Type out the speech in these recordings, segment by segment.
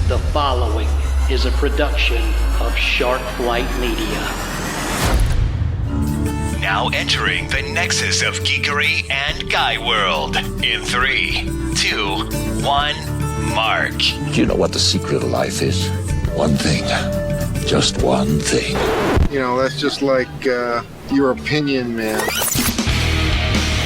The following is a production of Shark Flight Media. Now entering the nexus of geekery and guy world in 3, 2, 1, mark. Do you know what the secret of life is? One thing. Just one thing. You know, that's just like your opinion, man.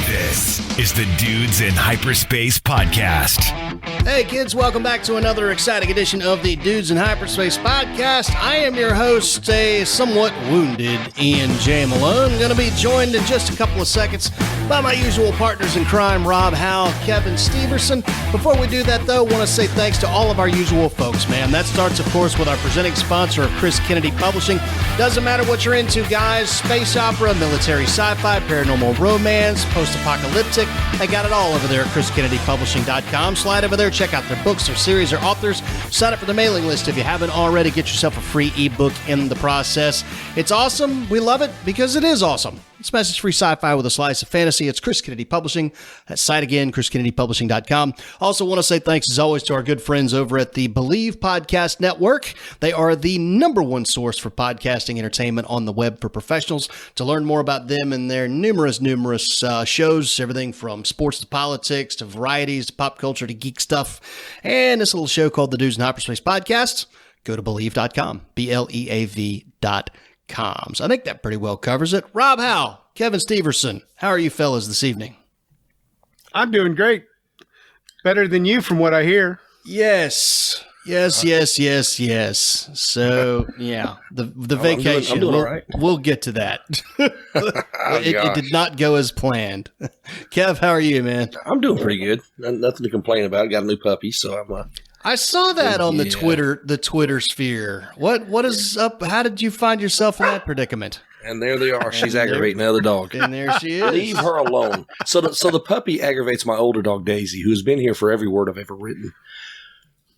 This is the Dudes in Hyperspace podcast. Hey kids, welcome back to another exciting edition of the Dudes in Hyperspace podcast. I am your host, a somewhat wounded Ian J. Malone. Going to be joined in just a couple of seconds by my usual partners in crime, Rob Howe, Kevin Steverson. Before we do that, though, I want to say thanks to all of our usual folks, man. That starts, of course, with our presenting sponsor of Chris Kennedy Publishing. Doesn't matter what you're into, guys. Space opera, military sci-fi, paranormal romance, post-apocalyptic. They got it all over there at chriskennedypublishing.com. Slide over there, check out their books, their series, their authors. Sign up for the mailing list if you haven't already. Get yourself a free ebook in the process. It's awesome. We love it because it is awesome. It's message-free sci-fi with a slice of fantasy. It's Chris Kennedy Publishing. That site again, chriskennedypublishing.com. Also want to say thanks, as always, to our good friends over at the Believe Podcast Network. They are the #1 source for podcasting entertainment on the web for professionals. To learn more about them and their numerous shows, everything from sports to politics to varieties to pop culture to geek stuff, and this little show called the Dudes in Hyperspace Podcast, go to Believe.com, BLEAV.com. So I think that pretty well covers it. Rob Howe, Kevin Steverson, how are you fellas this evening? I'm doing great. Better than you from what I hear. Yes. So, yeah, the vacation, I'm doing all right. We'll get to that. It did not go as planned. Kev, how are you, man? I'm doing pretty good. Nothing to complain about. Got a new puppy, so I'm I saw that on the Twitter sphere. What is up? How did you find yourself in that predicament? and there they are. She's aggravating the other dog. And there she is. Leave her alone. So the puppy aggravates my older dog, Daisy, who's been here for every word I've ever written.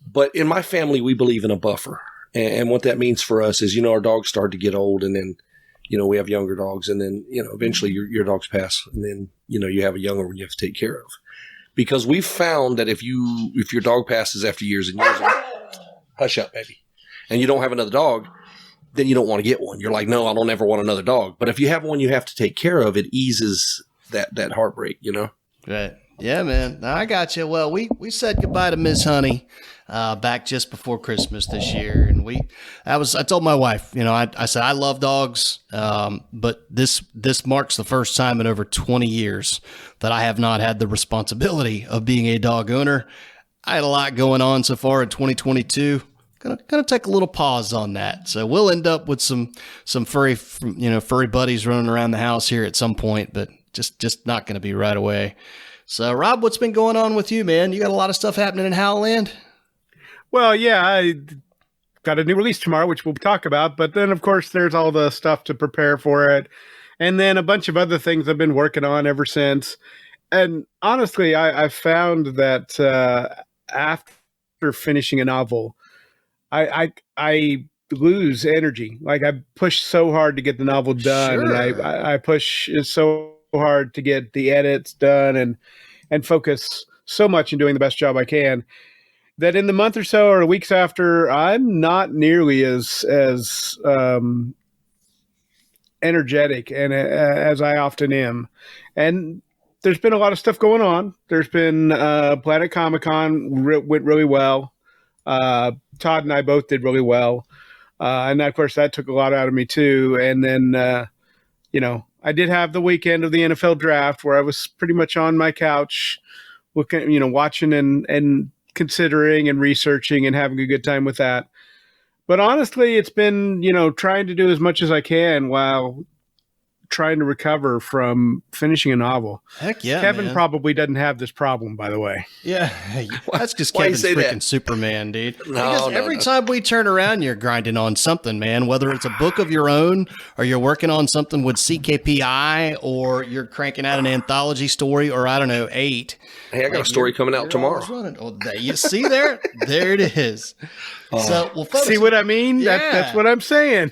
But in my family, we believe in a buffer. And what that means for us is, our dogs start to get old, and then, we have younger dogs, and then, eventually your dogs pass, and then, you have a younger one you have to take care of. Because we've found that if your dog passes after years and years, hush up, baby, and you don't have another dog, then you don't want to get one. You're like, no, I don't ever want another dog. But if you have one you have to take care of, it eases that heartbreak, Right. Yeah, man. I got you. Well, we said goodbye to Miss Honey back just before Christmas this year, and I told my wife, I said I love dogs, but this marks the first time in over 20 years that I have not had the responsibility of being a dog owner. I had a lot going on so far in 2022. Gonna take a little pause on that. So we'll end up with some furry buddies running around the house here at some point, but just not going to be right away. So, Rob, what's been going on with you, man? You got a lot of stuff happening in Howland? Well, yeah, I got a new release tomorrow, which we'll talk about. But then, of course, there's all the stuff to prepare for it. And then a bunch of other things I've been working on ever since. And honestly, I found that after finishing a novel, I lose energy. Like, I push so hard to get the novel done. Sure. And I push so hard to get the edits done and focus so much in doing the best job I can that in the month or so or weeks after, I'm not nearly as energetic and as I often am. And there's been a lot of stuff going on. There's been Planet Comic-Con went really well. Todd and I both did really well. And of course that took a lot out of me too. And then, I did have the weekend of the NFL draft where I was pretty much on my couch looking, watching and considering and researching and having a good time with that. But honestly, it's been, trying to do as much as I can while trying to recover from finishing a novel. Heck yeah, Kevin man. Probably doesn't have this problem, by the way. Yeah, that's because Kevin's freaking Superman, dude. Because every time we turn around, you're grinding on something, man. Whether it's a book of your own, or you're working on something with CKPI, or you're cranking out an anthology story, or I don't know, 8. Hey, I got a story coming out tomorrow. Oh, you see there? There it is. So, well, folks, See what I mean? Yeah. That's what I'm saying.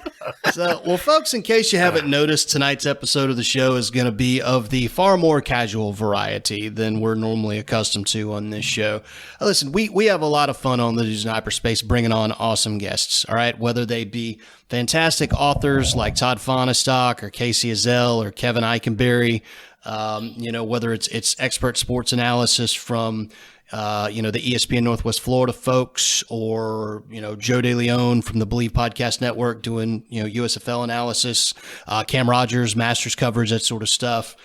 So, well, folks, in case you haven't noticed, tonight's episode of the show is going to be of the far more casual variety than we're normally accustomed to on this show. Listen, we have a lot of fun on the Dudes in Hyperspace bringing on awesome guests, all right? Whether they be fantastic authors like Todd Fonestock or Casey Azell or Kevin Eikenberry, whether it's expert sports analysis from the ESPN Northwest Florida folks, or, Joe DeLeon from the Believe Podcast Network doing, USFL analysis, Cam Rogers, Masters coverage, that sort of stuff.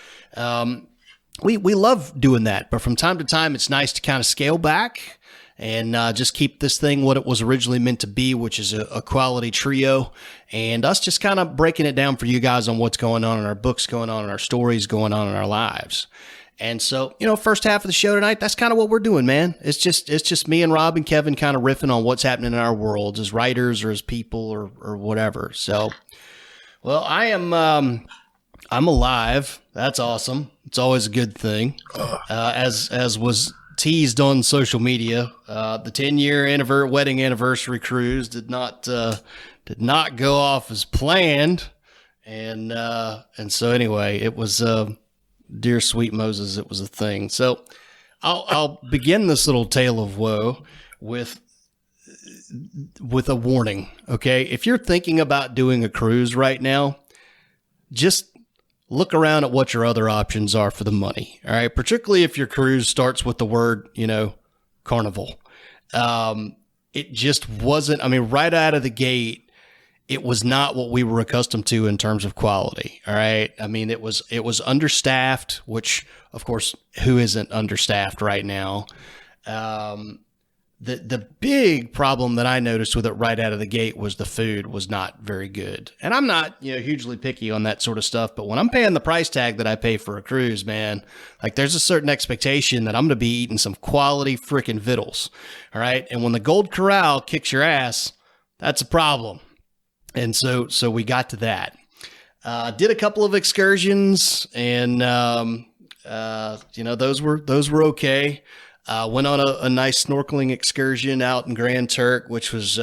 We love doing that, but from time to time, it's nice to kind of scale back and just keep this thing what it was originally meant to be, which is a quality trio, and us just kind of breaking it down for you guys on what's going on in our books, going on in our stories, going on in our lives. And so, first half of the show tonight, that's kind of what we're doing, man. It's just me and Rob and Kevin kind of riffing on what's happening in our world as writers or as people or whatever. So, well, I'm alive. That's awesome. It's always a good thing. As was teased on social media, the 10-year wedding anniversary cruise did not go off as planned. And so anyway, it was, dear sweet Moses, it was a thing. So I'll begin this little tale of woe with a warning. Okay. If you're thinking about doing a cruise right now, just look around at what your other options are for the money. All right. Particularly if your cruise starts with the word, carnival. It just wasn't, right out of the gate, it was not what we were accustomed to in terms of quality. All right. It was understaffed, which of course, who isn't understaffed right now? The big problem that I noticed with it right out of the gate was the food was not very good. And I'm not, hugely picky on that sort of stuff, but when I'm paying the price tag that I pay for a cruise, man, like there's a certain expectation that I'm going to be eating some quality freaking vittles. All right. And when the Gold Corral kicks your ass, that's a problem. And so we got to that. Did a couple of excursions, and those were okay. Went on a nice snorkeling excursion out in Grand Turk, which was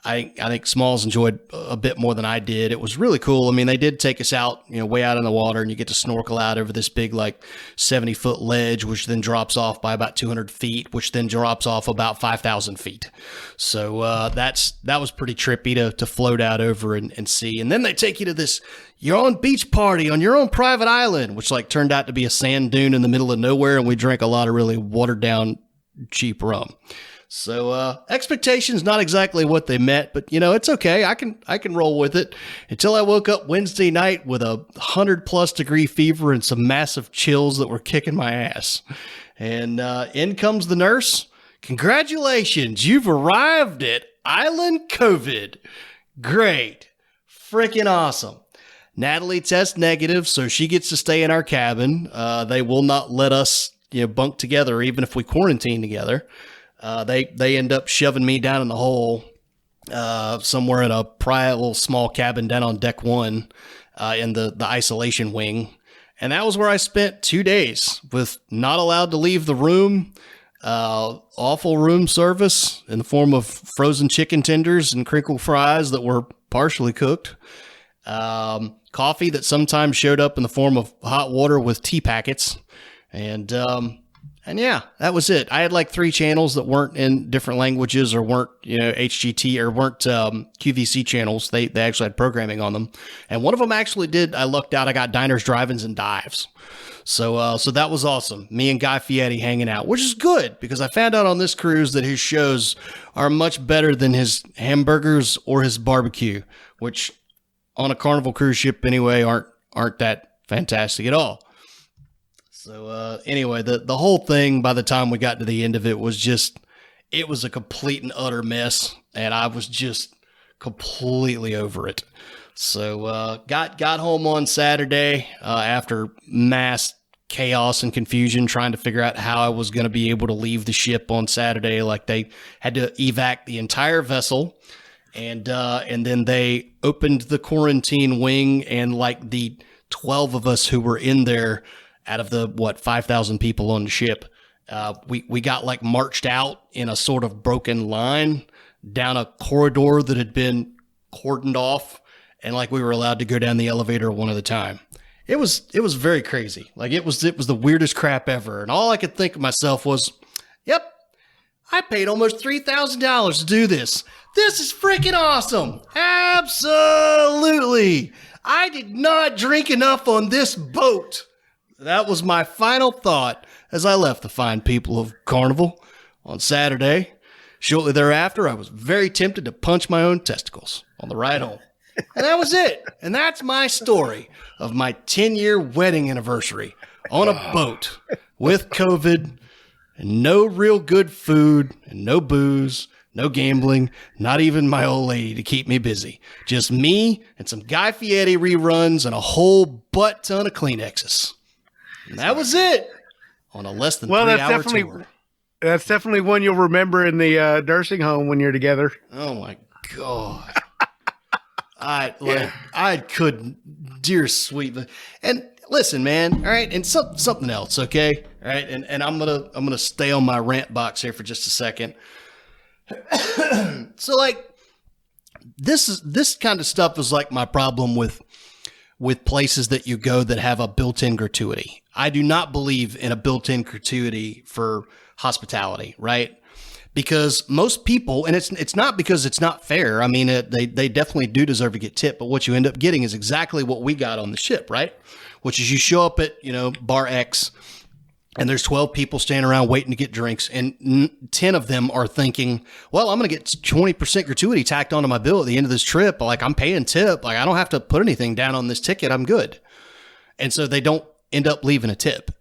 I think Smalls enjoyed a bit more than I did. It was really cool. They did take us out, way out in the water, and you get to snorkel out over this big, 70-foot ledge, which then drops off by about 200 feet, which then drops off about 5,000 feet. So that was pretty trippy to float out over and see. And then they take you to this your own beach party on your own private island, which turned out to be a sand dune in the middle of nowhere, and we drank a lot of really watered down cheap rum. So expectations not exactly what they met, but it's okay. I can roll with it until I woke up Wednesday night with a 100+ degree fever and some massive chills that were kicking my ass. And in comes the nurse. Congratulations, you've arrived at Island COVID. Great, freaking awesome. Natalie tests negative, so she gets to stay in our cabin. They will not let us bunk together even if we quarantine together. They end up shoving me down in the hole somewhere in a private little small cabin down on deck 1 in the isolation wing. And that was where I spent 2 days with not allowed to leave the room, awful room service in the form of frozen chicken tenders and crinkle fries that were partially cooked, coffee that sometimes showed up in the form of hot water with tea packets, and yeah, that was it. I had 3 channels that weren't in different languages or weren't, HGT or weren't QVC channels. They actually had programming on them. And one of them actually did, I lucked out, I got diners, drive-ins, and dives. So that was awesome. Me and Guy Fieri hanging out, which is good because I found out on this cruise that his shows are much better than his hamburgers or his barbecue, which on a Carnival cruise ship anyway aren't that fantastic at all. So anyway, the whole thing, by the time we got to the end of it, was a complete and utter mess, and I was just completely over it. So got home on Saturday after mass chaos and confusion, trying to figure out how I was going to be able to leave the ship on Saturday. They had to evac the entire vessel, and then they opened the quarantine wing, and the 12 of us who were in there, out of the 5,000 people on the ship, we got marched out in a sort of broken line down a corridor that had been cordoned off, and like we were allowed to go down the elevator one at a time. It was very crazy. Like it was the weirdest crap ever. And all I could think of myself was, yep, I paid almost $3,000 to do this. This is freaking awesome. Absolutely. I did not drink enough on this boat. That was my final thought as I left the fine people of Carnival on Saturday. Shortly thereafter, I was very tempted to punch my own testicles on the ride home. And that was it. And that's my story of my 10-year wedding anniversary on a boat with COVID and no real good food and no booze, no gambling, not even my old lady to keep me busy. Just me and some Guy Fieri reruns and a whole butt ton of Kleenexes. And that was it on a less than 3-hour tour. That's definitely one you'll remember in the nursing home when you're together. Oh my God. I couldn't, dear sweet. And listen, man, all right, and something else, okay? All right, and I'm gonna stay on my rant box here for just a second. So like this kind of stuff is like my problem with places that you go that have a built-in gratuity. I do not believe in a built-in gratuity for hospitality, right? Because most people, and it's not because it's not fair. I mean, they definitely do deserve to get tipped, but what you end up getting is exactly what we got on the ship, right? Which is you show up at, bar X, and there's 12 people standing around waiting to get drinks, and 10 of them are thinking, well, I'm going to get 20% gratuity tacked onto my bill at the end of this trip. Like, I'm paying tip. Like, I don't have to put anything down on this ticket. I'm good. And so they don't end up leaving a tip.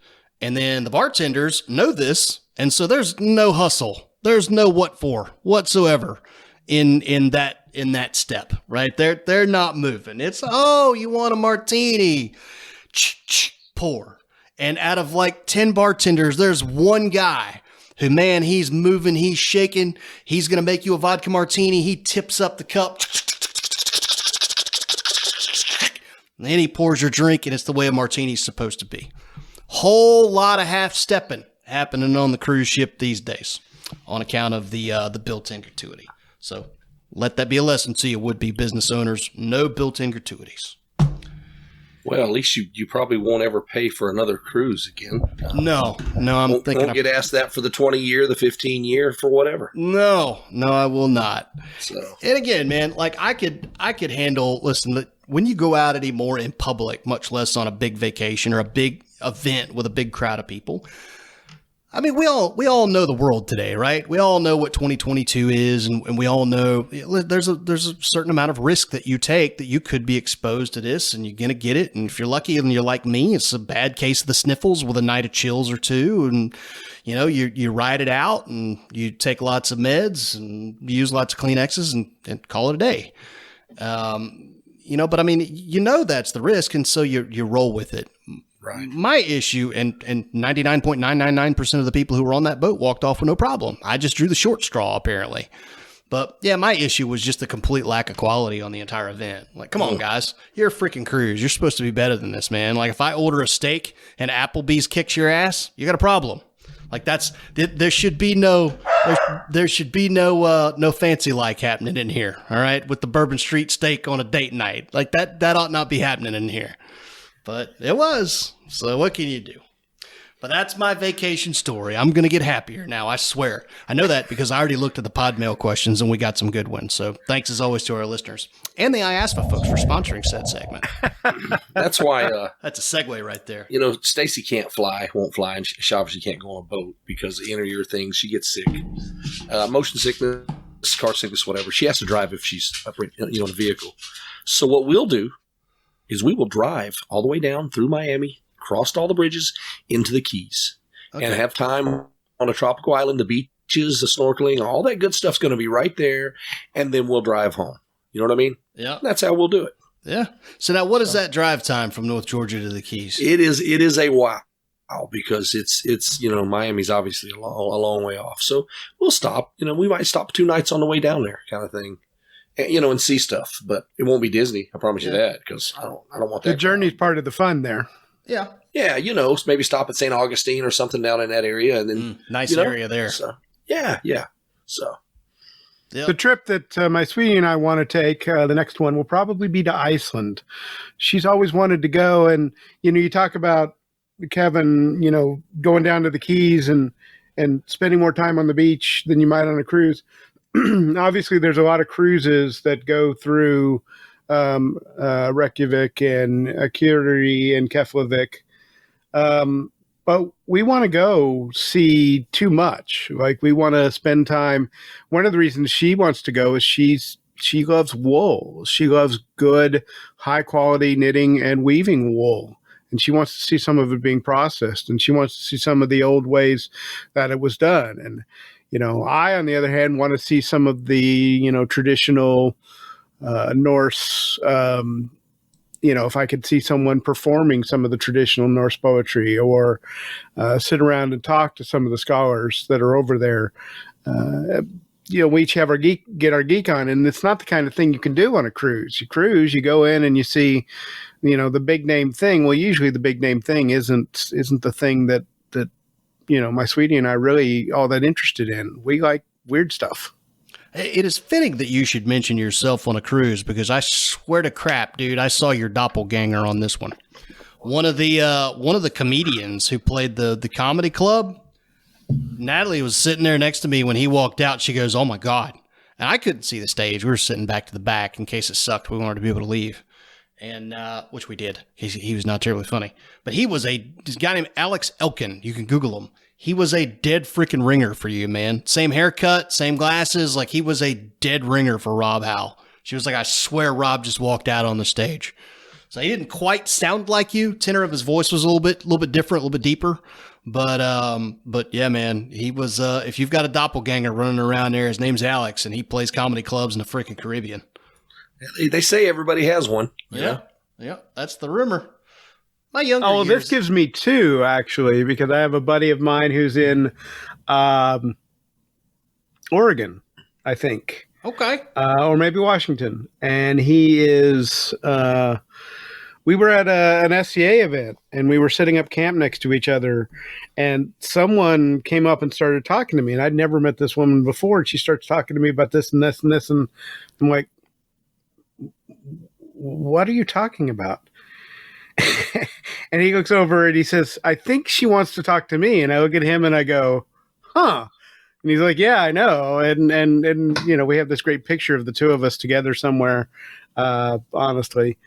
And then the bartenders know this, and so there's no hustle. There's no what for whatsoever in that step, right? They're not moving. It's, oh, you want a martini? Pour. And out of like 10 bartenders, there's one guy who, man, he's moving, he's shaking. He's going to make you a vodka martini. He tips up the cup. And then he pours your drink, and it's the way a martini's supposed to be. Whole lot of half-stepping happening on the cruise ship these days on account of the built-in gratuity. So let that be a lesson to you, would-be business owners. No built-in gratuities. Well, at least you probably won't ever pay for another cruise again. No, I'm thinking. Won't get asked that for the 20-year, the 15-year, for whatever. No, I will not. So, and again, man, like I could handle. Listen, when you go out anymore in public, much less on a big vacation or a big event with a big crowd of people. I mean, we all know the world today, right? We all know what 2022 is, and we all know there's a certain amount of risk that you take that you could be exposed to this, and you're gonna get it. And if you're lucky and you're like me, it's a bad case of the sniffles with a night of chills or two, and you ride it out, and you take lots of meds and use lots of Kleenexes and call it a day. But I mean, that's the risk, and so you roll with it. right. My issue, and 99.999% of the people who were on that boat walked off with no problem. I just drew the short straw, apparently. But yeah, my issue was just the complete lack of quality on the entire event. Like, come on, guys. You're a freaking cruise. You're supposed to be better than this, man. Like, if I order a steak and Applebee's kicks your ass, you got a problem. Like, there should be no fancy like happening in here. All right. With the Bourbon Street steak on a date night. Like that ought not be happening in here, but it was. So what can you do? But that's my vacation story. I'm going to get happier now. I swear. I know that because I already looked at the pod mail questions and we got some good ones. So thanks as always to our listeners and the IASPA folks for sponsoring said segment. That's why, that's a segue right there. Staci won't fly, and she obviously can't go on a boat because the inner ear thing, she gets sick. Motion sickness, car sickness, whatever. She has to drive if she's in a vehicle. So what we'll do is we will drive all the way down through Miami, crossed all the bridges into the Keys, and have time on a tropical island, the beaches, the snorkeling, all that good stuff's going to be right there, and then we'll drive home. You know what I mean? Yeah. That's how we'll do it. Yeah. So now what is that drive time from North Georgia to the Keys? It is a while because it's Miami's obviously a long way off. So we'll stop. We might stop 2 nights on the way down there kind of thing. And see stuff, but it won't be Disney. I promise you that, because I don't want that. The journey's part of the fun there. Yeah. Yeah, maybe stop at St. Augustine or something down in that area, and then nice area there. So, yeah. So Yep. The trip that my sweetie and I want to take, the next one will probably be to Iceland. She's always wanted to go. And, you talk about Kevin, going down to the Keys and spending more time on the beach than you might on a cruise. Obviously, there's a lot of cruises that go through Reykjavik and Akureyri and Keflavik. But we want to go see too much. Like, we want to spend time. One of the reasons she wants to go is she loves wool. She loves good, high quality knitting and weaving wool. And she wants to see some of it being processed. And she wants to see some of the old ways that it was done. And, I, on the other hand, want to see some of the, traditional Norse, if I could see someone performing some of the traditional Norse poetry, or sit around and talk to some of the scholars that are over there. We each have get our geek on, and it's not the kind of thing you can do on a cruise. You cruise, you go in and you see, the big name thing. Well, usually the big name thing isn't the thing that my sweetie and I really all that interested in. We like weird stuff. It is fitting that you should mention yourself on a cruise, because I swear to crap, dude, I saw your doppelganger on this one. One of the comedians who played the comedy club, Natalie was sitting there next to me when he walked out. She goes, "Oh my God." And I couldn't see the stage. We were sitting back to the back in case it sucked. We wanted to be able to leave. And, which we did. He was not terribly funny, but he was this guy named Alex Elkin. You can Google him. He was a dead freaking ringer for you, man. Same haircut, same glasses. Like, he was a dead ringer for Rob Howe. She was like, "I swear Rob just walked out on the stage." So he didn't quite sound like you. Tenor of his voice was a little bit different, a little bit deeper. But yeah, man, he was, if you've got a doppelganger running around there, his name's Alex, and he plays comedy clubs in the freaking Caribbean. They say everybody has one. Yeah. That's the rumor. My younger years. This gives me two, actually, because I have a buddy of mine who's in Oregon, I think. Okay. Or maybe Washington. And he is, we were at an SCA event, and we were setting up camp next to each other, and someone came up and started talking to me, and I'd never met this woman before, and she starts talking to me about this and this and this, and I'm like, "What are you talking about?" And he looks over and he says, "I think she wants to talk to me." And I look at him and I go, "Huh?" And he's like, "Yeah, I know." And we have this great picture of the two of us together somewhere. Honestly,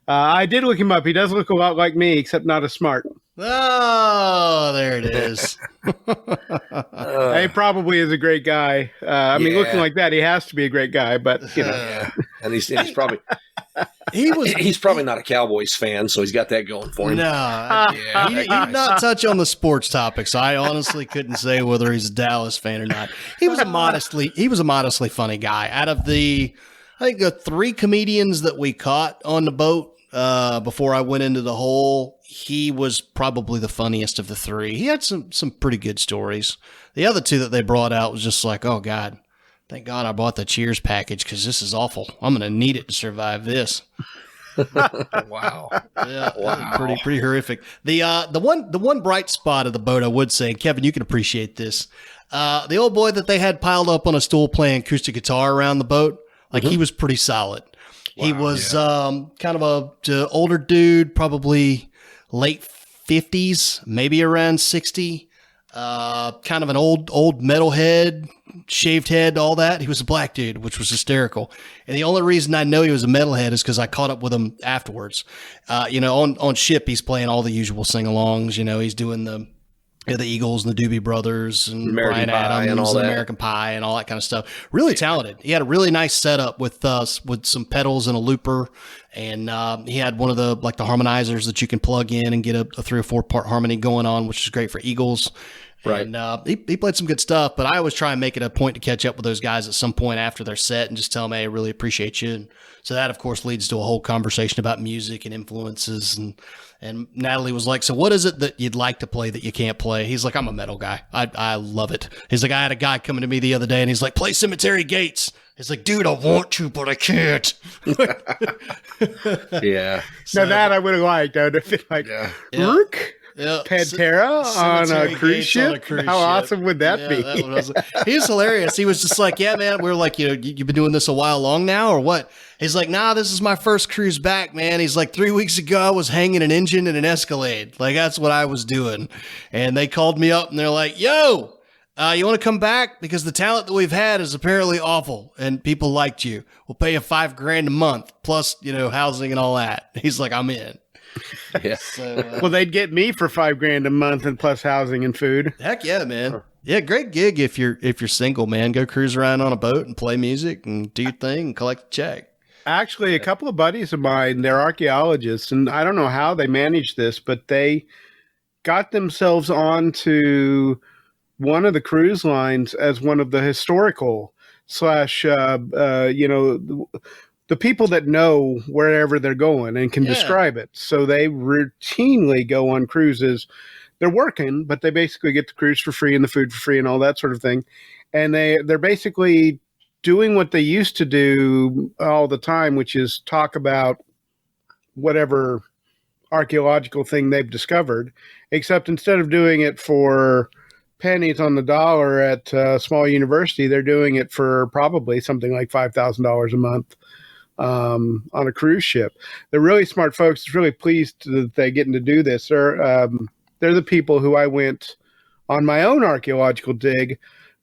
I did look him up. He does look a lot like me, except not as smart. Oh, there it is. He probably is a great guy. Looking like that, he has to be a great guy. But yeah. And he's probably he's probably not a Cowboys fan, so he's got that going for him. No, he did not touch on the sports topics. I honestly couldn't say whether he's a Dallas fan or not. He was a modestly funny guy. Out of the 3 comedians that we caught on the boat before I went into the hole, he was probably the funniest of the 3. He had some pretty good stories. The other 2 that they brought out was just like, "Oh God, thank God I bought the Cheers package, because this is awful. I'm going to need it to survive this." Wow. Yeah, wow. Pretty horrific. The one bright spot of the boat, I would say, Kevin, you can appreciate this. The old boy that they had piled up on a stool playing acoustic guitar around the boat, he was pretty solid. Wow, he was kind of a older dude, probably late 50s, maybe around 60. Kind of an old metalhead, shaved head, all that. He was a black dude, which was hysterical. And the only reason I know he was a metalhead is because I caught up with him afterwards. On ship, he's playing all the usual sing-alongs. He's doing the Eagles and the Doobie Brothers and Bryan Adams and all that. American Pie and all that kind of stuff. Really talented. He had a really nice setup with some pedals and a looper. And he had one of the harmonizers that you can plug in and get a 3 or 4 part harmony going on, which is great for Eagles. Right. And he played some good stuff, but I always try and make it a point to catch up with those guys at some point after their set and just tell them, "Hey, I really appreciate you." And so that, of course, leads to a whole conversation about music and influences. And Natalie was like, "So what is it that you'd like to play that you can't play?" He's like, "I'm a metal guy. I love it." He's like, "I had a guy coming to me the other day and he's like, 'Play Cemetery Gates.'" He's like, "Dude, I want to, but I can't." Yeah. Now that I would have liked. I would have been like, "Rook?" Pantera on a Cemetery cruise gates ship? on a cruise How ship. awesome would that Yeah, be? that one was- he was hilarious. He was just like, yeah, man. We were like, you've been doing this a while long now or what? He's like, nah, this is my first cruise back, man. He's like, 3 weeks ago, I was hanging an engine in an Escalade. Like, that's what I was doing. And they called me up and they're like, yo, you want to come back? Because the talent that we've had is apparently awful and people liked you. We'll pay you $5,000 a month plus, housing and all that. He's like, I'm in. Yeah. So, Well, they'd get me for $5,000 a month and plus housing and food. heck yeah, man. Yeah, great gig if you're single, man. Go cruise around on a boat and play music and do your thing and collect a check. Actually, a couple of buddies of mine, they're archaeologists, and I don't know how they managed this, but they got themselves onto one of the cruise lines as one of the historical slash, the people that know wherever they're going and can describe it. So they routinely go on cruises. They're working, but they basically get the cruise for free and the food for free and all that sort of thing. And they're basically doing what they used to do all the time, which is talk about whatever archaeological thing they've discovered, except instead of doing it for pennies on the dollar at a small university, they're doing it for probably something like $5,000 a month on a cruise ship. They're really smart folks. It's really pleased that they're getting to do this. They're the people who I went on my own archaeological dig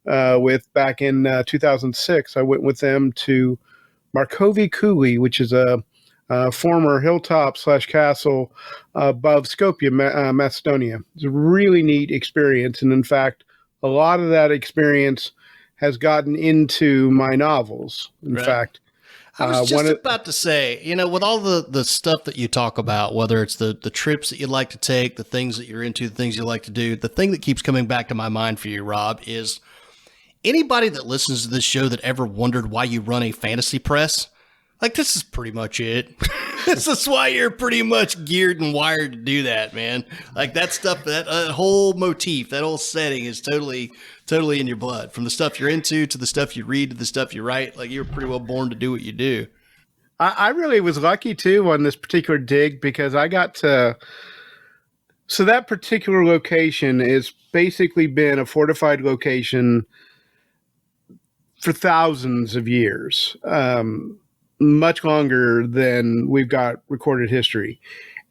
with back in 2006. I went with them to Markovi Kuli, which is a former hilltop / castle above Skopje, Macedonia. It's a really neat experience. And in fact, a lot of that experience has gotten into my novels. In fact, I was just about to say, with all the stuff that you talk about, whether it's the trips that you like to take, the things that you're into, the things you like to do, the thing that keeps coming back to my mind for you, Rob, is anybody that listens to this show that ever wondered why you run a fantasy press, like, this is pretty much it. This is why you're pretty much geared and wired to do that, man. Like, that stuff, that whole motif, that whole setting is totally in your blood. From the stuff you're into to the stuff you read to the stuff you write, like, you're pretty well born to do what you do. I really was lucky, too, on this particular dig because I got to... So that particular location has basically been a fortified location for thousands of years. Much longer than we've got recorded history.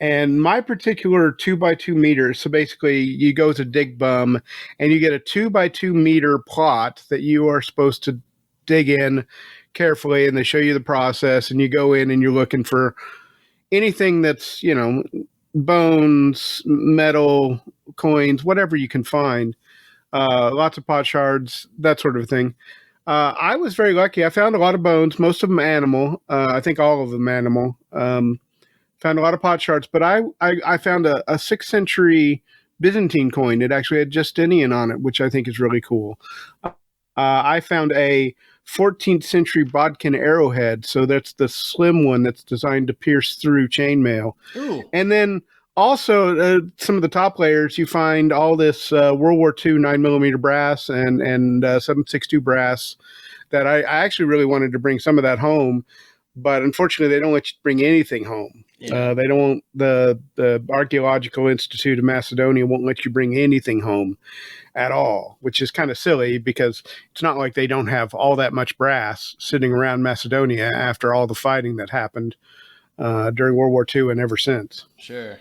And my particular 2x2 meter, so basically you go to dig bum and you get a 2x2 meter plot that you are supposed to dig in carefully, and they show you the process, and you go in and you're looking for anything that's, bones, metal, coins, whatever you can find, lots of pot shards, that sort of thing. I was very lucky. I found a lot of bones, most of them animal. I think all of them animal. Found a lot of pot shards, but I found a 6th century Byzantine coin. It actually had Justinian on it, which I think is really cool. I found a 14th century Bodkin arrowhead. So that's the slim one that's designed to pierce through chainmail. Ooh. And then also, some of the top layers, you find all this World War II 9mm brass and 7.62 brass that I actually really wanted to bring some of that home, but unfortunately, they don't let you bring anything home. Yeah. They don't. The Archaeological Institute of Macedonia won't let you bring anything home at all, which is kind of silly because it's not like they don't have all that much brass sitting around Macedonia after all the fighting that happened during World War II and ever since. Sure.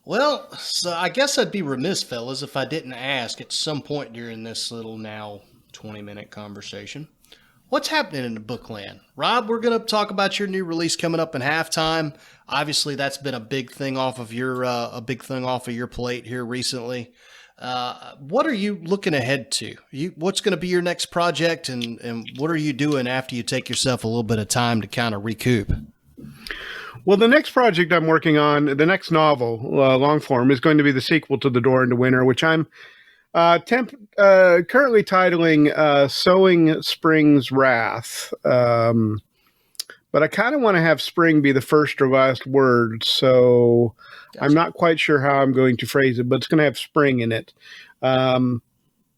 Well, so I guess I'd be remiss, fellas, if I didn't ask at some point during this little now 20-minute conversation, what's happening in the bookland? Rob, we're going to talk about your new release coming up in halftime. Obviously, that's been a big thing off of your plate here recently. What are you looking ahead to? What's going to be your next project, and what are you doing after you take yourself a little bit of time to kind of recoup? Well, the next project I'm working on, the next novel, long form, is going to be the sequel to The Door into Winter, which I'm currently titling Sowing Spring's Wrath. But I kind of want to have spring be the first or last word, so gotcha. I'm not quite sure how I'm going to phrase it, but it's going to have spring in it. And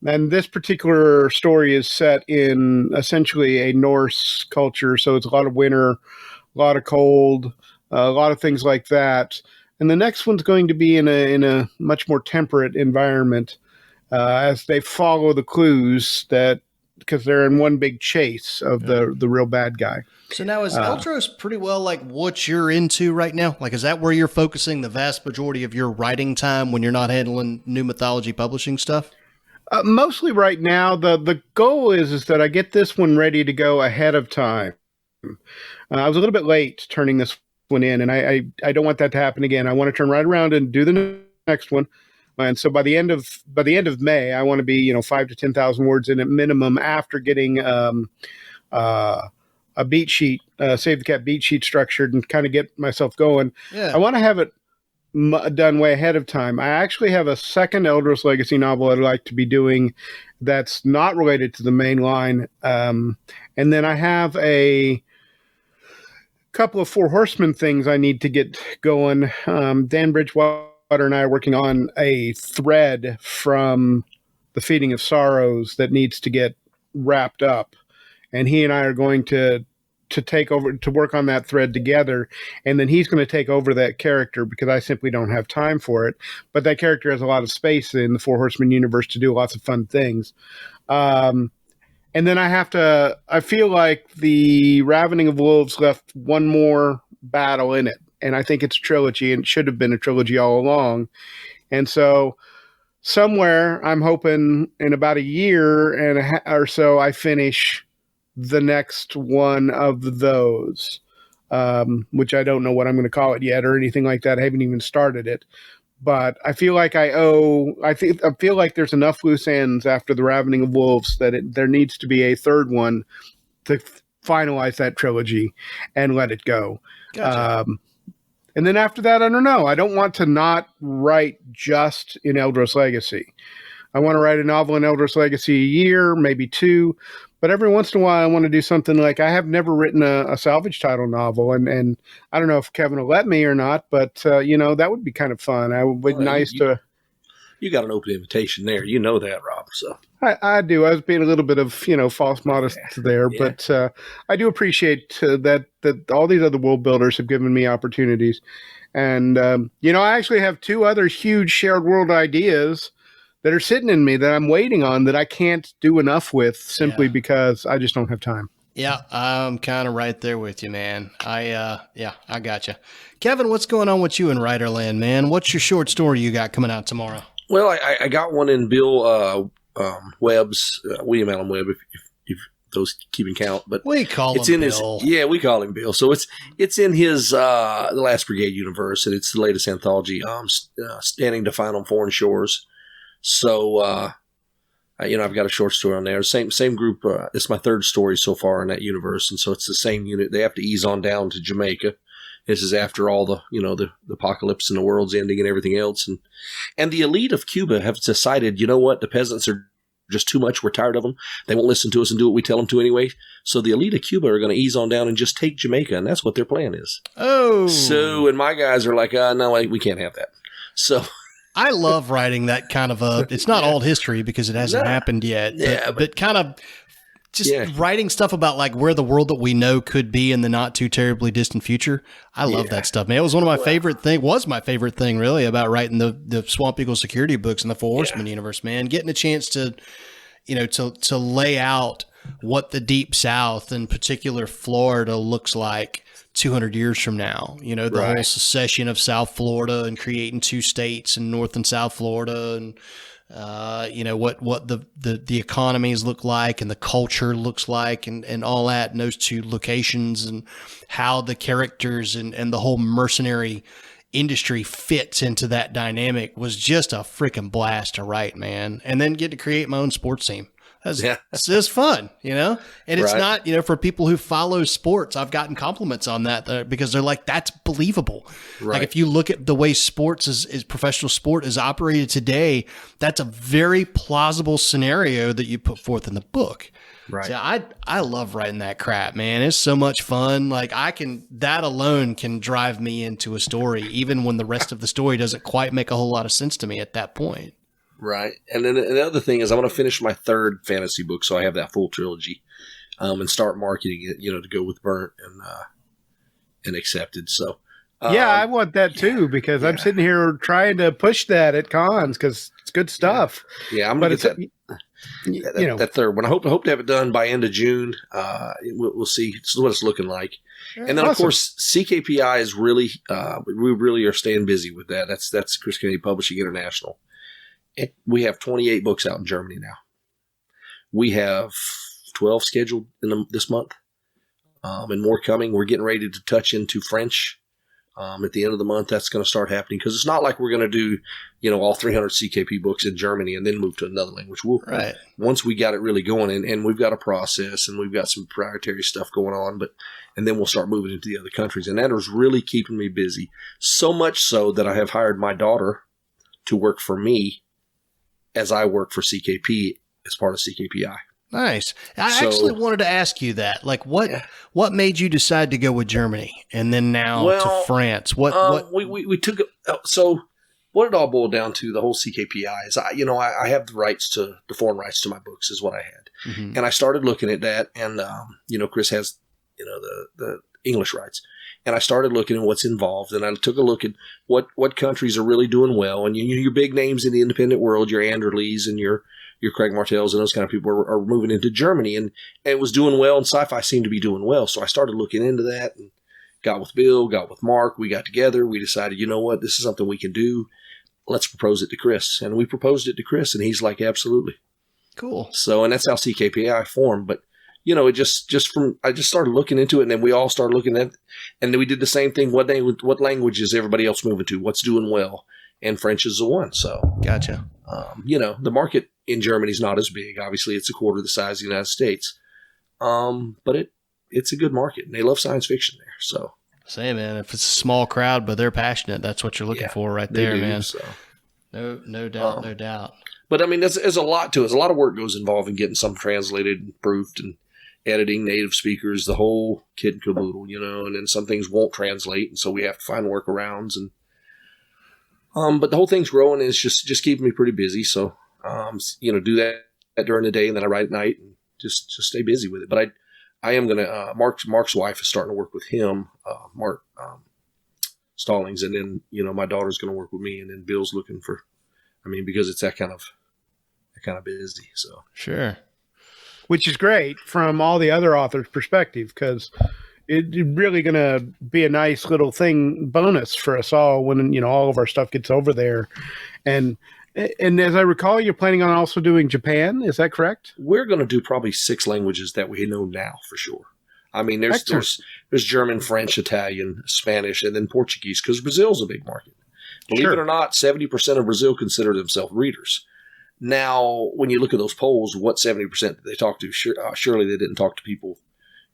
this particular story is set in essentially a Norse culture, so it's a lot of winter, a lot of cold, a lot of things like that. and the next one's going to be in a much more temperate environment as they follow the clues because they're in one big chase of the real bad guy. So now is Eldros pretty well like what you're into right now? Like, is that where you're focusing the vast majority of your writing time when you're not handling new mythology publishing stuff? Mostly right now. The goal is that I get this one ready to go ahead of time. I was a little bit late turning this one in, and I don't want that to happen again. I want to turn right around and do the next one. And so by the end of May, I want to be 5,000 to 10,000 words in at minimum after getting a beat sheet, Save the Cat beat sheet structured and kind of get myself going. Yeah. I want to have it done way ahead of time. I actually have a second Eldros Legacy novel I'd like to be doing that's not related to the main line. And then I have a couple of Four Horsemen things I need to get going. Dan Bridgewater and I are working on a thread from The Feeding of Sorrows that needs to get wrapped up. And he and I are going to take over, to work on that thread together. And then he's going to take over that character because I simply don't have time for it. But that character has a lot of space in the Four Horsemen universe to do lots of fun things. And then I feel like the Ravening of Wolves left one more battle in it. And I think it's a trilogy, and it should have been a trilogy all along. And so somewhere I'm hoping in about a year or so, I finish the next one of those, which I don't know what I'm going to call it yet or anything like that. I haven't even started it. But I feel like I feel like there's enough loose ends after the Ravening of Wolves that there needs to be a third one to finalize that trilogy and let it go. Gotcha. And then after that, I don't know. I don't want to not write just in Eldros Legacy. I want to write a novel in Eldros Legacy a year, maybe two. But every once in a while, I want to do something like I have never written a salvage title novel. And I don't know if Kevin will let me or not, but, that would be kind of fun. I would to. You got an open invitation there. You know that, Rob. So I do. I was being a little bit of, false modest there, yeah. But I do appreciate that all these other world builders have given me opportunities. And, I actually have two other huge shared world ideas that are sitting in me that I'm waiting on that I can't do enough with simply because I just don't have time. Yeah, I'm kind of right there with you, man. I got you. Kevin, what's going on with you in Writerland, man? What's your short story you got coming out tomorrow? Well, I got one in Bill Webb's, William Allen Webb, if those keeping count. But we call it's him in Bill. We call him Bill. So it's in his The Last Brigade universe, and it's the latest anthology, Standing to Find on Foreign Shores. So, I've got a short story on there. Same group. It's my third story so far in that universe, and so it's the same unit. They have to ease on down to Jamaica. This is after all the apocalypse and the world's ending and everything else. And the elite of Cuba have decided, you know what, the peasants are just too much. We're tired of them. They won't listen to us and do what we tell them to anyway. So the elite of Cuba are going to ease on down and just take Jamaica, and that's what their plan is. Oh. So, and my guys are like, no, we can't have that. So I love writing that kind of it's not old history because it hasn't happened yet, but kind of just writing stuff about like where the world that we know could be in the not too terribly distant future. I love that stuff, man. It was one of my favorite thing really about writing the Swamp Eagle security books in the Four Horsemen universe, man. Getting a chance to, to lay out what the Deep South, in particular Florida, looks like 200 years from now. The whole secession of South Florida and creating two states in North and South Florida, and what the economies look like and the culture looks like and all that in those two locations, and how the characters and the whole mercenary industry fits into that dynamic was just a freaking blast to write, man. And then get to create my own sports team. It's just fun, and it's not, for people who follow sports, I've gotten compliments on that because they're like, that's believable. Right. Like if you look at the way sports is professional sport is operated today, that's a very plausible scenario that you put forth in the book. Right. So I love writing that crap, man. It's so much fun. Like that alone can drive me into a story, even when the rest of the story doesn't quite make a whole lot of sense to me at that point. Right. And then the other thing is I want to finish my third fantasy book, so I have that full trilogy, and start marketing it, to go with Burnt and Accepted. So Yeah, I want that too because I'm sitting here trying to push that at cons because it's good stuff. Yeah, I'm going to get that third one. I hope to have it done by end of June. We'll see what it's looking like. And then, of course, CKPI is really we really are staying busy with that. That's Chris Kennedy Publishing International. We have 28 books out in Germany now. We have 12 scheduled this month, and more coming. We're getting ready to touch into French. At the end of the month, that's going to start happening because it's not like we're going to do, all 300 CKP books in Germany and then move to another language. Once we got it really going, and we've got a process and we've got some proprietary stuff going on, and then we'll start moving into the other countries. And that is really keeping me busy. So much so that I have hired my daughter to work for me as I work for CKP as part of CKPI. Nice. I actually wanted to ask you that. Like, what made you decide to go with Germany and then now to France? We took so what it all boiled down to, the whole CKPI is I have the foreign rights to my books is what I had, and I started looking at that, and Chris has the English rights, and I started looking at what's involved, and I took a look at what countries are really doing well, and your big names in the independent world, your Anderleys and your Craig Martells and those kind of people are moving into Germany, and it was doing well, and sci-fi seemed to be doing well. So I started looking into that and got with Bill, got with Mark. We got together. We decided, you know what, this is something we can do. Let's propose it to Chris. And we proposed it to Chris, and he's like, absolutely. Cool. So, and that's how CKPI formed. But, it I just started looking into it, and then we all started looking at it. And then we did the same thing. What language is everybody else moving to? What's doing well? And French is the one. So, gotcha. The market in Germany is not as big. Obviously, it's a quarter the size of the United States. But it's a good market, and they love science fiction there. So, say, man, if it's a small crowd but they're passionate, that's what you're looking for right there, man. So. No doubt, no doubt. But I mean, there's a lot to it. There's a lot of work goes involved in getting some translated and proofed and editing, native speakers, the whole kit and caboodle, and then some things won't translate, and so we have to find workarounds. And but the whole thing's growing, and it's just keeping me pretty busy. So, do that during the day, and then I write at night, and just stay busy with it. But I am gonna. Mark's wife is starting to work with him, Mark Stallings, and then my daughter's gonna work with me, and then Bill's looking for. I mean, because it's that kind of busy. So sure, which is great from all the other authors' perspective because. It's really going to be a nice little bonus for us all when, all of our stuff gets over there. And as I recall, you're planning on also doing Japan. Is that correct? We're going to do probably 6 languages that we know now for sure. I mean, there's German, French, Italian, Spanish, and then Portuguese because Brazil's a big market. Believe it or not, 70% of Brazil consider themselves readers. Now, when you look at those polls, what 70% did they talk to? Surely they didn't talk to people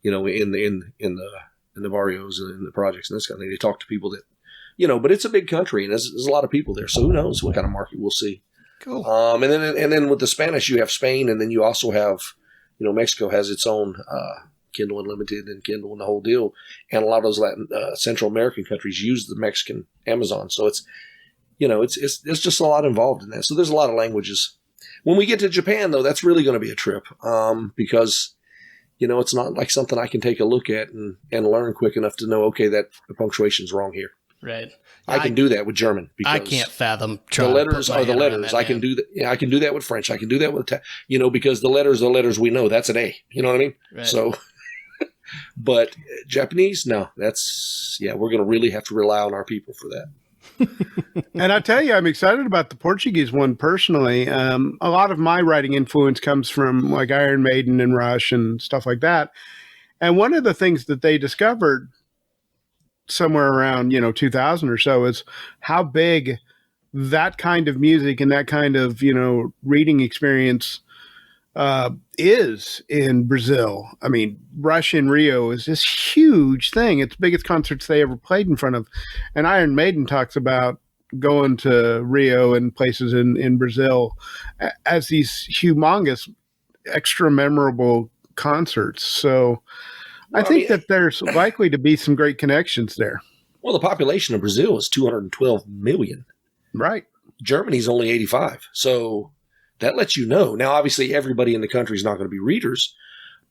in the barrios and in the projects and this kind of thing. They talk to people that, but it's a big country and there's a lot of people there. So who knows what kind of market we'll see. Cool. And then with the Spanish, you have Spain, and then you also have, Mexico has its own Kindle Unlimited and Kindle and the whole deal. And a lot of those Latin, Central American countries use the Mexican Amazon. So it's, there's just a lot involved in that. So there's a lot of languages. When we get to Japan, though, that's really going to be a trip because it's not like something I can take a look at and learn quick enough to know, okay, that the punctuation's wrong here. Right. I can do that with German. Because I can't fathom the letters are the letters. I can do that. Yeah, I can do that with French. I can do that with, because the letters are the letters we know. That's an A. You know what I mean? Right. So, but Japanese, no, we're going to really have to rely on our people for that. And I tell you, I'm excited about the Portuguese one personally. A lot of my writing influence comes from like Iron Maiden and Rush and stuff like that. And one of the things that they discovered somewhere around, 2000 or so is how big that kind of music and that kind of, reading experience is in Brazil. I mean, Rush in Rio is this huge thing. It's the biggest concerts they ever played in front of. And Iron Maiden talks about going to Rio and places in Brazil as these humongous, extra memorable concerts. So I think that there's likely to be some great connections there. Well, the population of Brazil is 212 million. Right. Germany's only 85. So that lets you know. Now, obviously, everybody in the country is not going to be readers,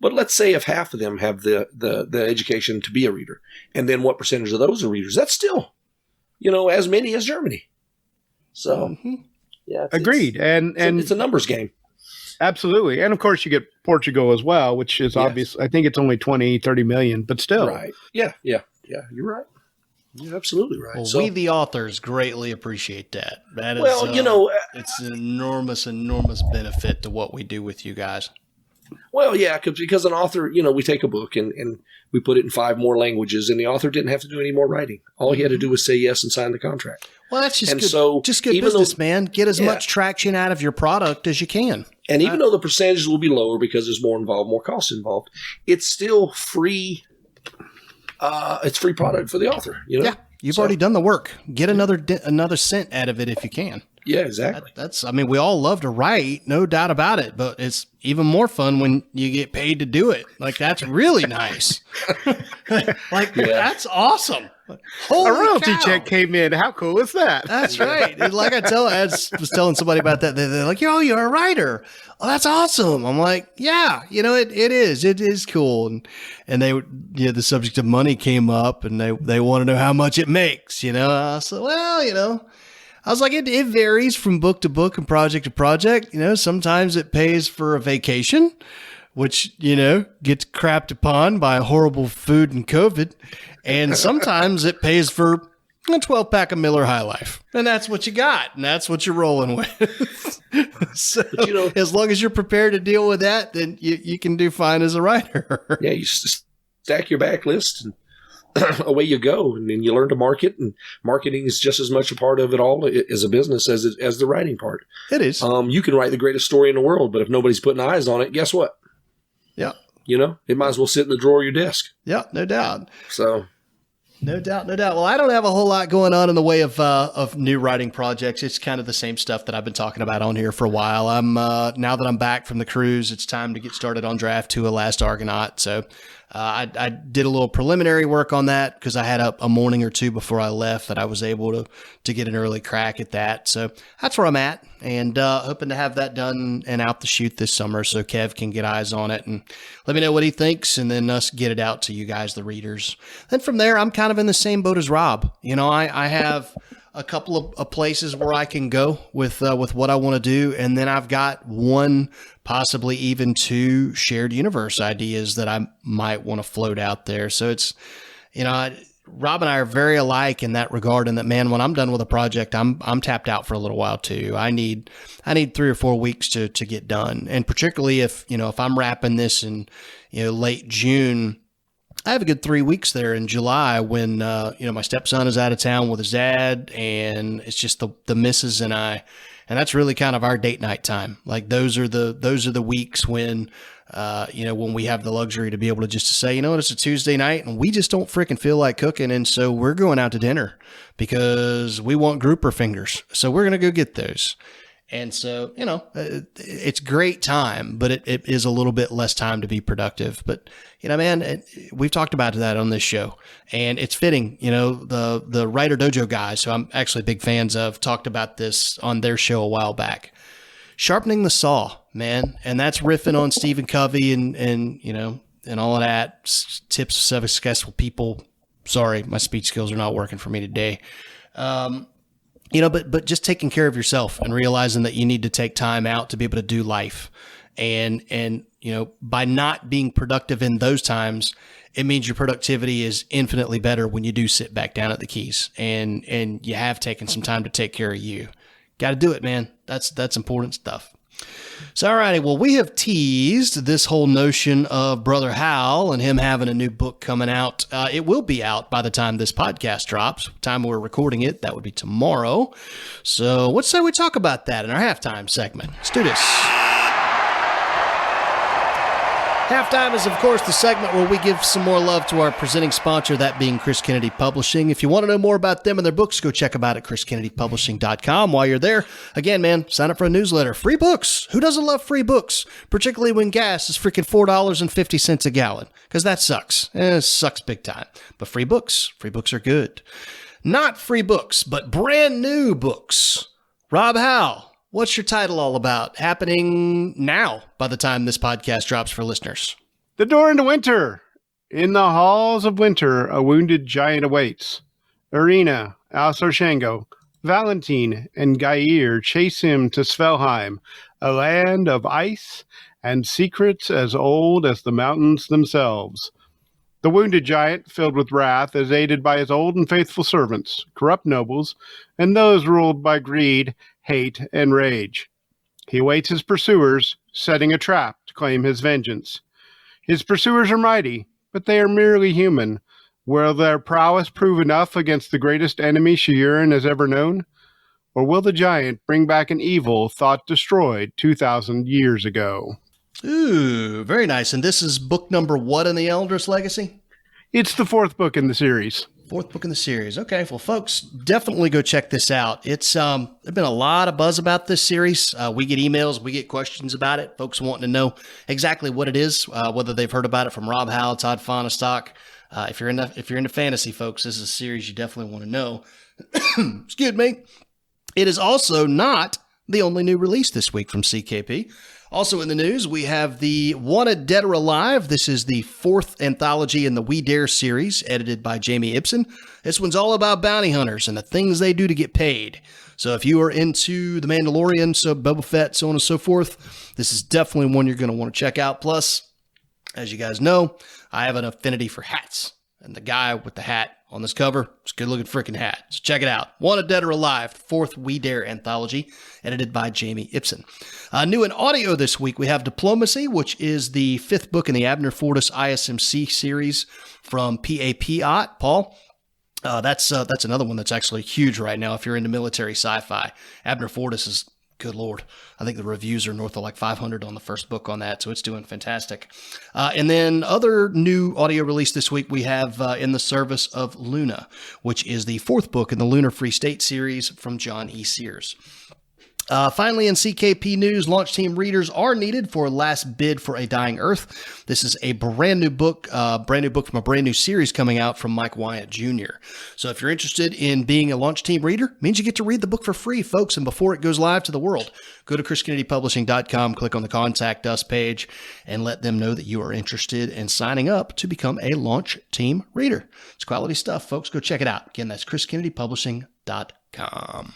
But let's say if half of them have the education to be a reader, and then what percentage of those are readers? That's still, as many as Germany. So, yeah. Agreed. And it's a numbers game. Absolutely. And of course you get Portugal as well, which is obvious. I think it's only 20, 30 million, but still. Right. Yeah. You're right. You're absolutely right. Well, so, we, the authors, greatly appreciate that. That is, it's an enormous benefit to what we do with you guys. Well, yeah, because an author, we take a book and we put it in 5 more languages, and the author didn't have to do any more writing. All he had to do was say yes and sign the contract. Well, that's just and good, so just good business, man. Get as much traction out of your product as you can. And even though the percentages will be lower because there's more involved, more costs involved, it's still free. It's free product for the author. Yeah, you've already done the work. Get another cent out of it if you can. Yeah, exactly. We all love to write, no doubt about it, but it's even more fun when you get paid to do it. Like, that's really nice. That's awesome. Holy a royalty cow. check came in. How cool is that? That's right. And like I was telling somebody about that. They're like, "Yo, you're a writer. Oh, that's awesome." I'm like, "Yeah, it is. It is cool." And they, the subject of money came up, and they want to know how much it makes. I said, "Well, I was like, it varies from book to book and project to project. Sometimes it pays for a vacation, which, gets crapped upon by horrible food and COVID. And sometimes it pays for a 12-pack of Miller High Life. And that's what you got. And that's what you're rolling with. So, as long as you're prepared to deal with that, then you can do fine as a writer. Yeah, you stack your backlist and away you go, and then you learn to market, and marketing is just as much a part of it all as a business as the writing part. It is. You can write the greatest story in the world, but if nobody's putting eyes on it, guess what? Yeah. It might as well sit in the drawer of your desk. Yeah, no doubt. So. No doubt. Well, I don't have a whole lot going on in the way of new writing projects. It's kind of the same stuff that I've been talking about on here for a while. I'm now that I'm back from the cruise, it's time to get started on draft 2 of Last Argonaut. So I did a little preliminary work on that because I had a morning or two before I left that I was able to get an early crack at that. So that's where I'm at, and hoping to have that done and out the chute this summer so Kev can get eyes on it and let me know what he thinks, and then us get it out to you guys, the readers. Then from there, I'm kind of in the same boat as Rob. I have a couple of places where I can go with what I want to do, and then I've got 1, possibly even 2 shared universe ideas that I might want to float out there. So it's, Rob and I are very alike in that regard, and that, man, when I'm done with a project, I'm tapped out for a little while too. I need 3 or 4 weeks to get done, and particularly if I'm wrapping this in late June. I have a good 3 weeks there in July when, my stepson is out of town with his dad, and it's just the missus and I, and that's really kind of our date night time. Like those are the weeks when, when we have the luxury to be able to just to say, it's a Tuesday night and we just don't freaking feel like cooking. And so we're going out to dinner because we want grouper fingers. So we're going to go get those. And so, it's great time, but it is a little bit less time to be productive. But, man, we've talked about that on this show, and it's fitting. The Writer Dojo guys, who I'm actually big fans of, talked about this on their show a while back. Sharpening the saw, man. And that's riffing on Stephen Covey and all of that. Tips of successful people. Sorry, my speech skills are not working for me today. But just taking care of yourself and realizing that you need to take time out to be able to do life. And by not being productive in those times, it means your productivity is infinitely better when you do sit back down at the keys and you have taken some time to take care of you. Got to do it, man. That's important stuff. So, all righty. Well, we have teased this whole notion of Brother Hal and him having a new book coming out. It will be out by the time this podcast drops. Time we're recording it, that would be tomorrow. So let's say we talk about that in our halftime segment. Let's do this. Halftime is, of course, the segment where we give some more love to our presenting sponsor, that being Chris Kennedy Publishing. If you want to know more about them and their books, go check them out at chriskennedypublishing.com. While you're there, again, man, sign up for a newsletter. Free books. Who doesn't love free books? Particularly when gas is freaking $4.50 a gallon, because that sucks. It sucks big time. But free books are good. Not free books, but brand new books. Rob Howell. What's your title all about? Happening now by the time this podcast drops for listeners. The door into winter. In the halls of winter, a wounded giant awaits. Irina, Alsoshango, Valentine, and Gair chase him to Svelheim, a land of ice and secrets as old as the mountains themselves. The wounded giant, filled with wrath, is aided by his old and faithful servants, corrupt nobles, and those ruled by greed, hate, and rage. He awaits his pursuers, setting a trap to claim his vengeance. His pursuers are mighty, but they are merely human. Will their prowess prove enough against the greatest enemy Shiurin has ever known? Or will the giant bring back an evil thought destroyed 2,000 years ago? Ooh, very nice. And this is book number what in the Eldritch Legacy? It's the fourth book in the series. Fourth book in the series. Okay, well, folks, definitely go check this out. It's there's been a lot of buzz about this series. We get emails, we get questions about it. Folks wanting to know exactly what it is, whether they've heard about it from Rob Howe, Todd Fonestock. If you're into fantasy, folks, this is a series you definitely want to know. Excuse me. It is also not the only new release this week from CKP. Also in the news, we have the Wanted Dead or Alive. This is the fourth anthology in the We Dare series, edited by Jamie Ibsen. This one's all about bounty hunters and the things they do to get paid. So if you are into The Mandalorian, so Boba Fett, so on and so forth, this is definitely one you're going to want to check out. Plus, as you guys know, I have an affinity for hats. And the guy with the hat on this cover, it's a good-looking freaking hat. So check it out. Wanted Dead or Alive, fourth We Dare anthology, edited by Jamie Ibsen. New in audio this week, we have Diplomacy, which is the fifth book in the Abner Fortis ISMC series from P.A. Piot. Paul, that's another one that's actually huge right now if you're into military sci-fi. Abner Fortis is, good Lord, I think the reviews are north of like 500 on the first book on that, so it's doing fantastic. And then other new audio release this week, we have In the Service of Luna, which is the fourth book in the Lunar Free State series from John E. Sears. Finally, in CKP news, launch team readers are needed for Last Bid for a Dying Earth. This is a brand new book from a brand new series coming out from Mike Wyatt Jr. So if you're interested in being a launch team reader, it means you get to read the book for free, folks. And before it goes live to the world, go to chriskennedypublishing.com, click on the Contact Us page, and let them know that you are interested in signing up to become a launch team reader. It's quality stuff, folks. Go check it out. Again, that's chriskennedypublishing.com.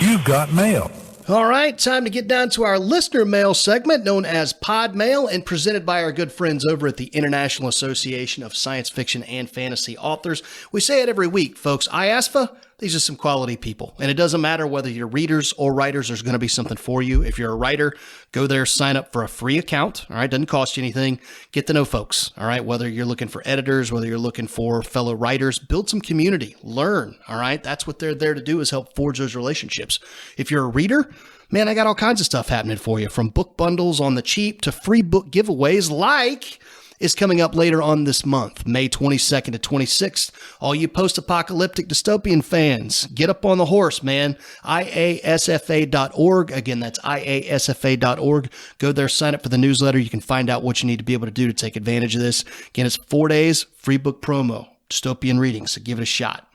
You've got mail. All right, time to get down to our listener mail segment known as Pod Mail and presented by our good friends over at the International Association of Science Fiction and Fantasy Authors. We say it every week, folks. IASFA, these are some quality people. And it doesn't matter whether you're readers or writers, there's going to be something for you. If you're a writer, go there, sign up for a free account. All right, doesn't cost you anything. Get to know folks. All right, whether you're looking for editors, whether you're looking for fellow writers, build some community, learn. All right, that's what they're there to do, is help forge those relationships. If you're a reader, man, I got all kinds of stuff happening for you, from book bundles on the cheap to free book giveaways like is coming up later on this month, May 22nd to 26th. All you post-apocalyptic dystopian fans, get up on the horse, man. IASFA.org. Again, that's IASFA.org. Go there, sign up for the newsletter. You can find out what you need to be able to do to take advantage of this. Again, it's 4 days, free book promo, dystopian reading, so give it a shot.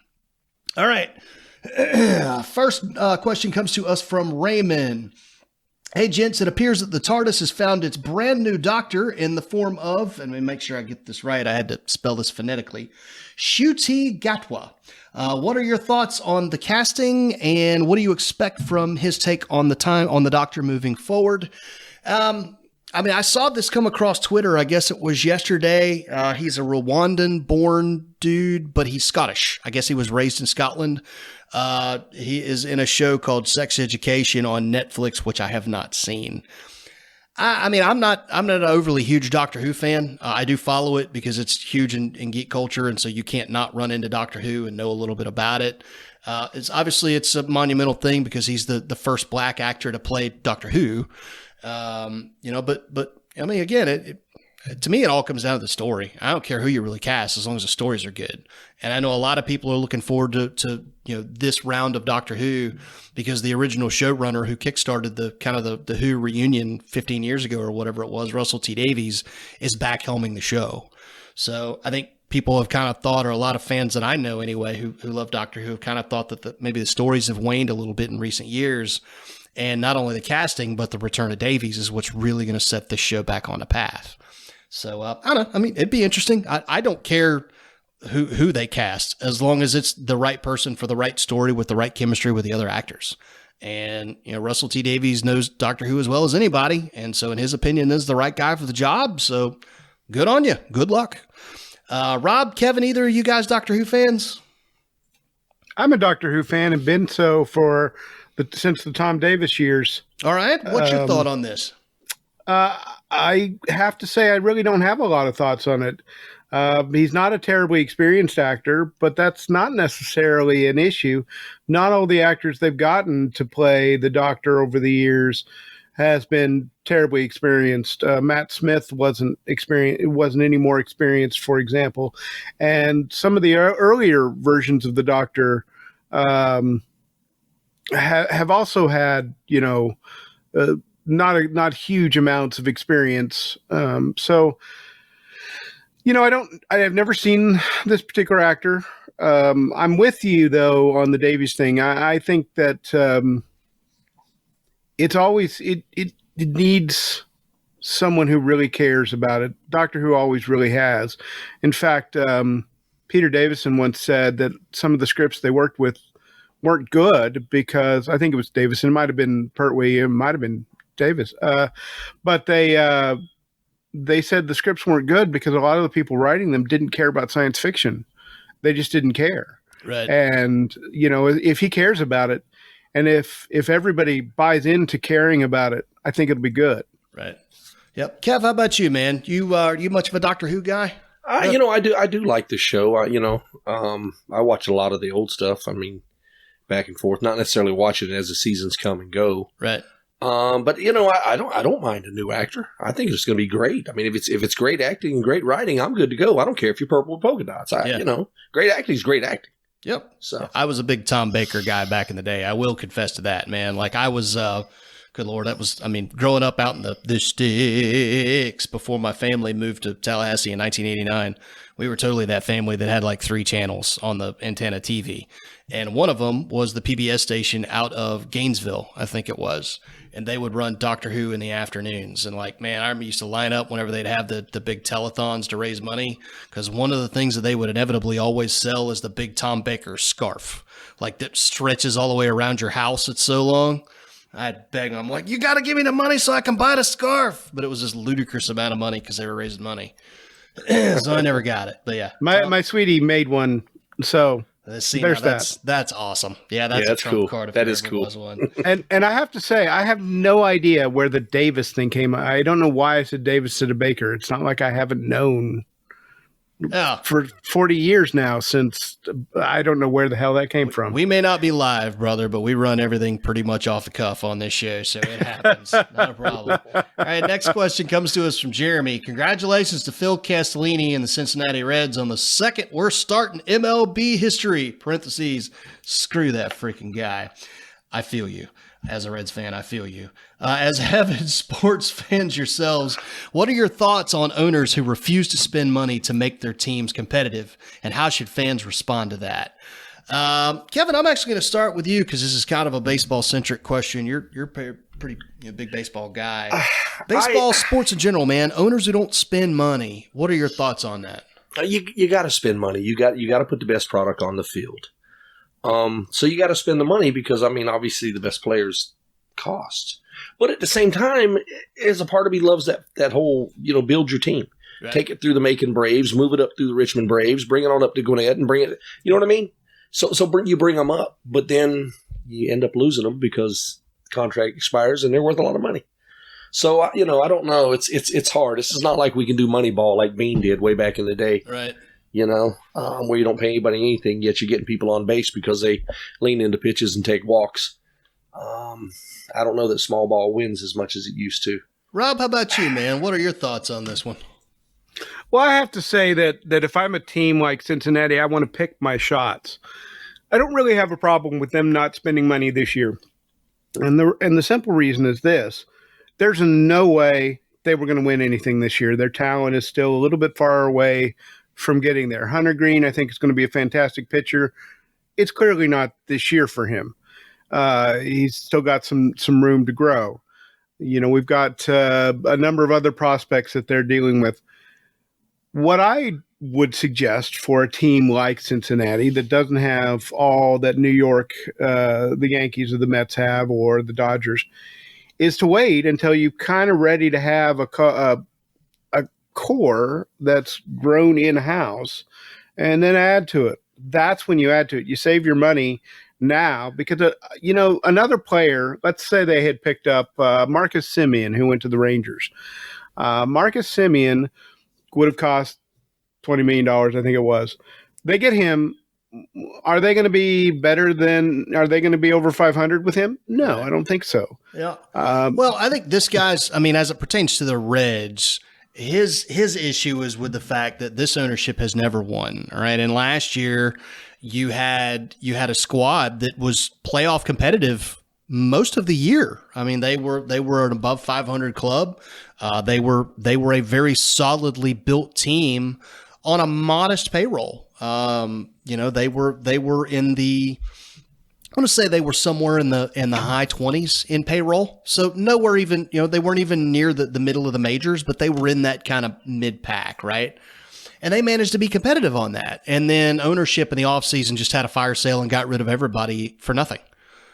All right. First question comes to us from Raymond. Hey, gents, it appears that the TARDIS has found its brand new doctor in the form of, and let me make sure I get this right, I had to spell this phonetically, Ncuti Gatwa. What are your thoughts on the casting, and what do you expect from his take on the doctor moving forward? I saw this come across Twitter. I guess it was yesterday. He's a Rwandan-born dude, but he's Scottish. I guess he was raised in Scotland. He is in a show called Sex Education on Netflix, which I have not seen. I'm not an overly huge Doctor Who fan. I do follow it because it's huge in geek culture, and so you can't not run into Doctor Who and know a little bit about it. It's a monumental thing because he's the first black actor to play Doctor Who. But again, to me, it all comes down to the story. I don't care who you really cast as long as the stories are good. And I know a lot of people are looking forward to this round of Doctor Who because the original showrunner who kickstarted the Who reunion 15 years ago or whatever it was, Russell T Davies, is back helming the show. So I think people have kind of thought, or a lot of fans that I know anyway who love Doctor Who have kind of thought that maybe the stories have waned a little bit in recent years. And not only the casting, but the return of Davies is what's really going to set this show back on a path. So I don't know. I mean, it'd be interesting. I don't care who they cast as long as it's the right person for the right story with the right chemistry with the other actors. And, Russell T Davies knows Doctor Who as well as anybody. And so in his opinion, is the right guy for the job. So good on you. Good luck. Rob, Kevin, either of you guys Doctor Who fans? I'm a Doctor Who fan and been so since the Tom Davis years. All right. What's your thought on this? I have to say I really don't have a lot of thoughts on it. He's not a terribly experienced actor, but that's not necessarily an issue. Not all the actors they've gotten to play the Doctor over the years has been terribly experienced. Matt Smith wasn't any more experienced, for example. And some of the earlier versions of the Doctor have also had, not huge amounts of experience. I have never seen this particular actor. I'm with you though on the Davies thing. I think that it's always it needs someone who really cares about it. Doctor Who always really has. In fact, Peter Davison once said that some of the scripts they worked with weren't good because I think it was Davison. It might have been Pertwee. It might have been Davis. But they said the scripts weren't good because a lot of the people writing them didn't care about science fiction. They just didn't care. Right. And, if he cares about it and if everybody buys into caring about it, I think it'll be good. Right. Yep. Kev, how about you, man? Are you much of a Doctor Who guy? I do like the show. I watch a lot of the old stuff. I mean, back and forth, not necessarily watch it as the seasons come and go. Right. But I don't mind a new actor. I think it's going to be great. I mean, if it's great acting and great writing, I'm good to go. I don't care if you're purple with polka dots. Great acting is great acting. Yep. So I was a big Tom Baker guy back in the day. I will confess to that, man. Like I was, good Lord, growing up out in the sticks before my family moved to Tallahassee in 1989. We were totally that family that had like 3 channels on the antenna TV. And one of them was the PBS station out of Gainesville, I think it was. And they would run Doctor Who in the afternoons. And like, man, I used to line up whenever they'd have the big telethons to raise money. Because one of the things that they would inevitably always sell is the big Tom Baker scarf. Like that stretches all the way around your house. It's so long. I'd beg them. I'm like, you got to give me the money so I can buy the scarf. But it was this ludicrous amount of money because they were raising money. So I never got it. But yeah. My sweetie made one. So there's that's awesome. Yeah, that's a trump cool. card. If that there is ever cool. was one. And I have to say, I have no idea where the Davis thing came. I don't know why I said Davis to the Baker. It's not like I haven't known for 40 years now since I don't know where the hell that came from. We may not be live, brother, but we run everything pretty much off the cuff on this show, so it happens. Not a problem. All right, next question comes to us from Jeremy. Congratulations to Phil Castellini and the Cincinnati Reds on the second worst start in MLB history. Parentheses, screw that freaking guy. I feel you. As a Reds fan, I feel you. As avid sports fans yourselves, what are your thoughts on owners who refuse to spend money to make their teams competitive, and how should fans respond to that? Kevin, I'm actually going to start with you because this is kind of a baseball-centric question. You're a pretty big baseball guy. Baseball, sports in general, man. Owners who don't spend money. What are your thoughts on that? You got to spend money. You got to put the best product on the field. So you got to spend the money because, obviously the best players cost. But at the same time, as a part of me loves that whole, build your team. Right. Take it through the Macon Braves, move it up through the Richmond Braves, bring it on up to Gwinnett and bring it, you know what I mean? So you bring them up, but then you end up losing them because the contract expires and they're worth a lot of money. So, I don't know. It's hard. This is not like we can do Moneyball like Bean did way back in the day. Right. Where you don't pay anybody anything, yet you're getting people on base because they lean into pitches and take walks. I don't know that small ball wins as much as it used to. Rob, how about you, man? What are your thoughts on this one? Well, I have to say that if I'm a team like Cincinnati, I want to pick my shots. I don't really have a problem with them not spending money this year. And the simple reason is this. There's no way they were going to win anything this year. Their talent is still a little bit far away from getting there. Hunter Green, I think, is going to be a fantastic pitcher. It's clearly not this year for him. He's still got some room to grow. We've got a number of other prospects that they're dealing with. What I would suggest for a team like Cincinnati that doesn't have all that New York, the Yankees or the Mets have, or the Dodgers, is to wait until you're kind of ready to have a core that's grown in-house and then add to it. That's when you add to it. You save your money now because, another player, let's say they had picked up Marcus Semien, who went to the Rangers. Marcus Semien would have cost $20 million, I think it was. They get him. Are they going to be better are they going to be over 500 with him? No, I don't think so. Yeah. Well, I think this guy's, as it pertains to the Reds, his issue is with the fact that this ownership has never won. All right. And last year you had a squad that was playoff competitive most of the year. They were an above 500 club. They were a very solidly built team on a modest payroll. They were in the, I want to say they were somewhere in the high 20s in payroll. So nowhere even, they weren't even near the middle of the majors, but they were in that kind of mid pack, right? And they managed to be competitive on that. And then ownership in the offseason just had a fire sale and got rid of everybody for nothing.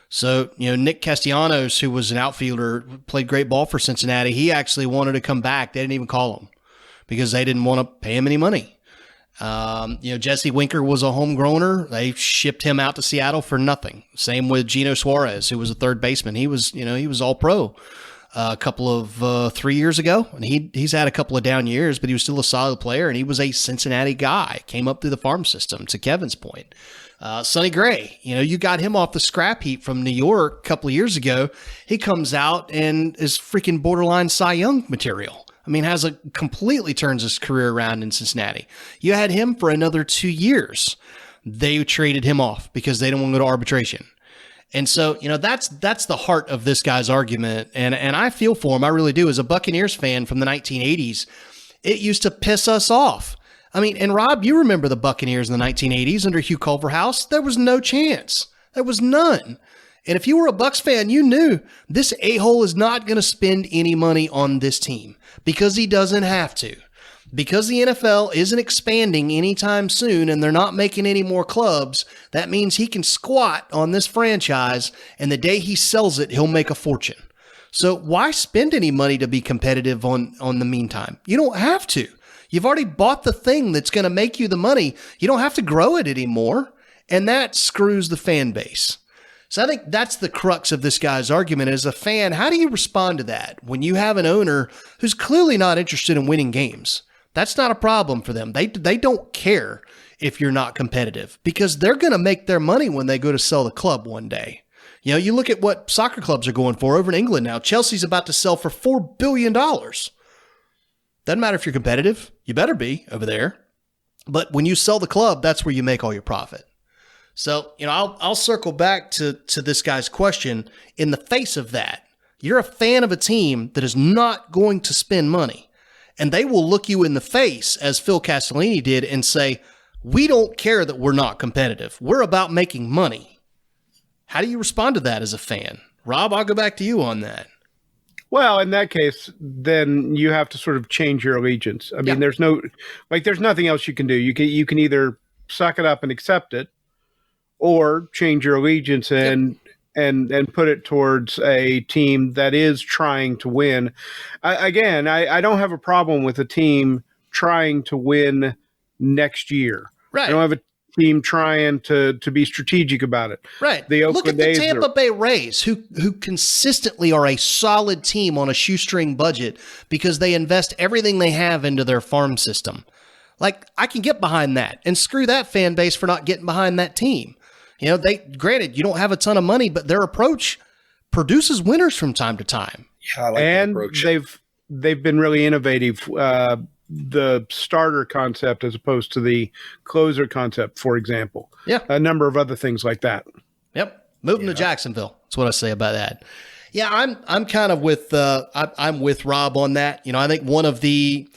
So, Nick Castellanos, who was an outfielder, played great ball for Cincinnati. He actually wanted to come back. They didn't even call him because they didn't want to pay him any money. Jesse Winker was a homegrowner. They shipped him out to Seattle for nothing. Same with Gino Suarez, who was a third baseman. He was all pro a couple of 3 years ago, and he's had a couple of down years, but he was still a solid player, and he was a Cincinnati guy. Came up through the farm system, to Kevin's point. Sonny Gray, you got him off the scrap heap from New York a couple of years ago. He comes out and is freaking borderline Cy Young material. Completely turns his career around in Cincinnati. You had him for another 2 years. They traded him off because they didn't want to go to arbitration. And so, that's the heart of this guy's argument. And I feel for him. I really do. As a Buccaneers fan from the 1980s, it used to piss us off. And Rob, you remember the Buccaneers in the 1980s under Hugh Culverhouse? There was no chance. There was none. And if you were a Bucs fan, you knew this a-hole is not going to spend any money on this team because he doesn't have to. Because the NFL isn't expanding anytime soon and they're not making any more clubs, that means he can squat on this franchise, and the day he sells it, he'll make a fortune. So why spend any money to be competitive on the meantime? You don't have to. You've already bought the thing that's going to make you the money. You don't have to grow it anymore, and that screws the fan base. So I think that's the crux of this guy's argument. As a fan, how do you respond to that when you have an owner who's clearly not interested in winning games? That's not a problem for them. They don't care if you're not competitive because they're going to make their money when they go to sell the club one day. You look at what soccer clubs are going for over in England now. Chelsea's about to sell for $4 billion. Doesn't matter if you're competitive. You better be over there. But when you sell the club, that's where you make all your profit. So, I'll circle back to this guy's question. In the face of that, you're a fan of a team that is not going to spend money, and they will look you in the face, as Phil Castellini did, and say, we don't care that we're not competitive. We're about making money. How do you respond to that as a fan? Rob, I'll go back to you on that. Well, in that case, then you have to sort of change your allegiance. There's nothing else you can do. You can either suck it up and accept it, or change your allegiance and put it towards a team that is trying to win. I don't have a problem with a team trying to win next year. Right. I don't have a team trying to be strategic about it. Right. Look at the Tampa Bay Rays, who consistently are a solid team on a shoestring budget because they invest everything they have into their farm system. I can get behind that, and screw that fan base for not getting behind that team. Granted, you don't have a ton of money, but their approach produces winners from time to time. Yeah, I like that approach. They've been really innovative. The starter concept as opposed to the closer concept, for example. Yeah. A number of other things like that. Yep. Moving to Jacksonville. That's what I say about that. Yeah, I'm kind of with I'm with Rob on that. I think one of the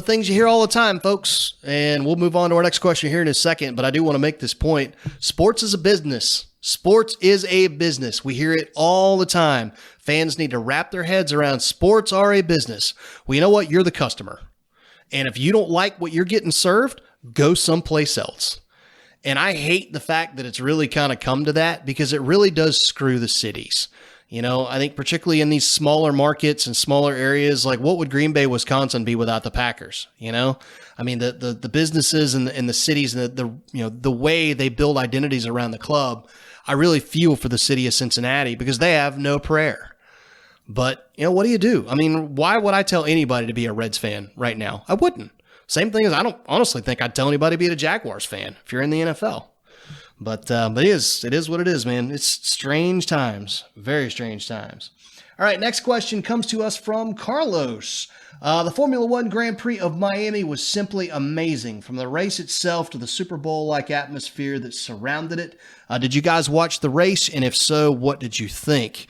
things you hear all the time, folks, and we'll move on to our next question here in a second, but I do want to make this point. Sports is a business. Sports is a business. We hear it all the time. Fans need to wrap their heads around sports are a business. Well, you know what? You're the customer. And if you don't like what you're getting served, go someplace else. And I hate the fact that it's really kind of come to that, because it really does screw the cities. You know, I think particularly in these smaller markets and smaller areas, like what would Green Bay, Wisconsin be without the Packers? You know, I mean, the businesses and the cities and the way they build identities around the club, I really feel for the city of Cincinnati, because they have no prayer. But, you know, what do you do? I mean, why would I tell anybody to be a Reds fan right now? I wouldn't. Same thing as I don't honestly think I'd tell anybody to be a Jaguars fan if you're in the NFL. But it is what it is, man. It's strange times, very strange times. All right, next question comes to us from Carlos. The Formula One Grand Prix of Miami was simply amazing, from the race itself to the Super Bowl-like atmosphere that surrounded it. Did you guys watch the race? And if so, what did you think?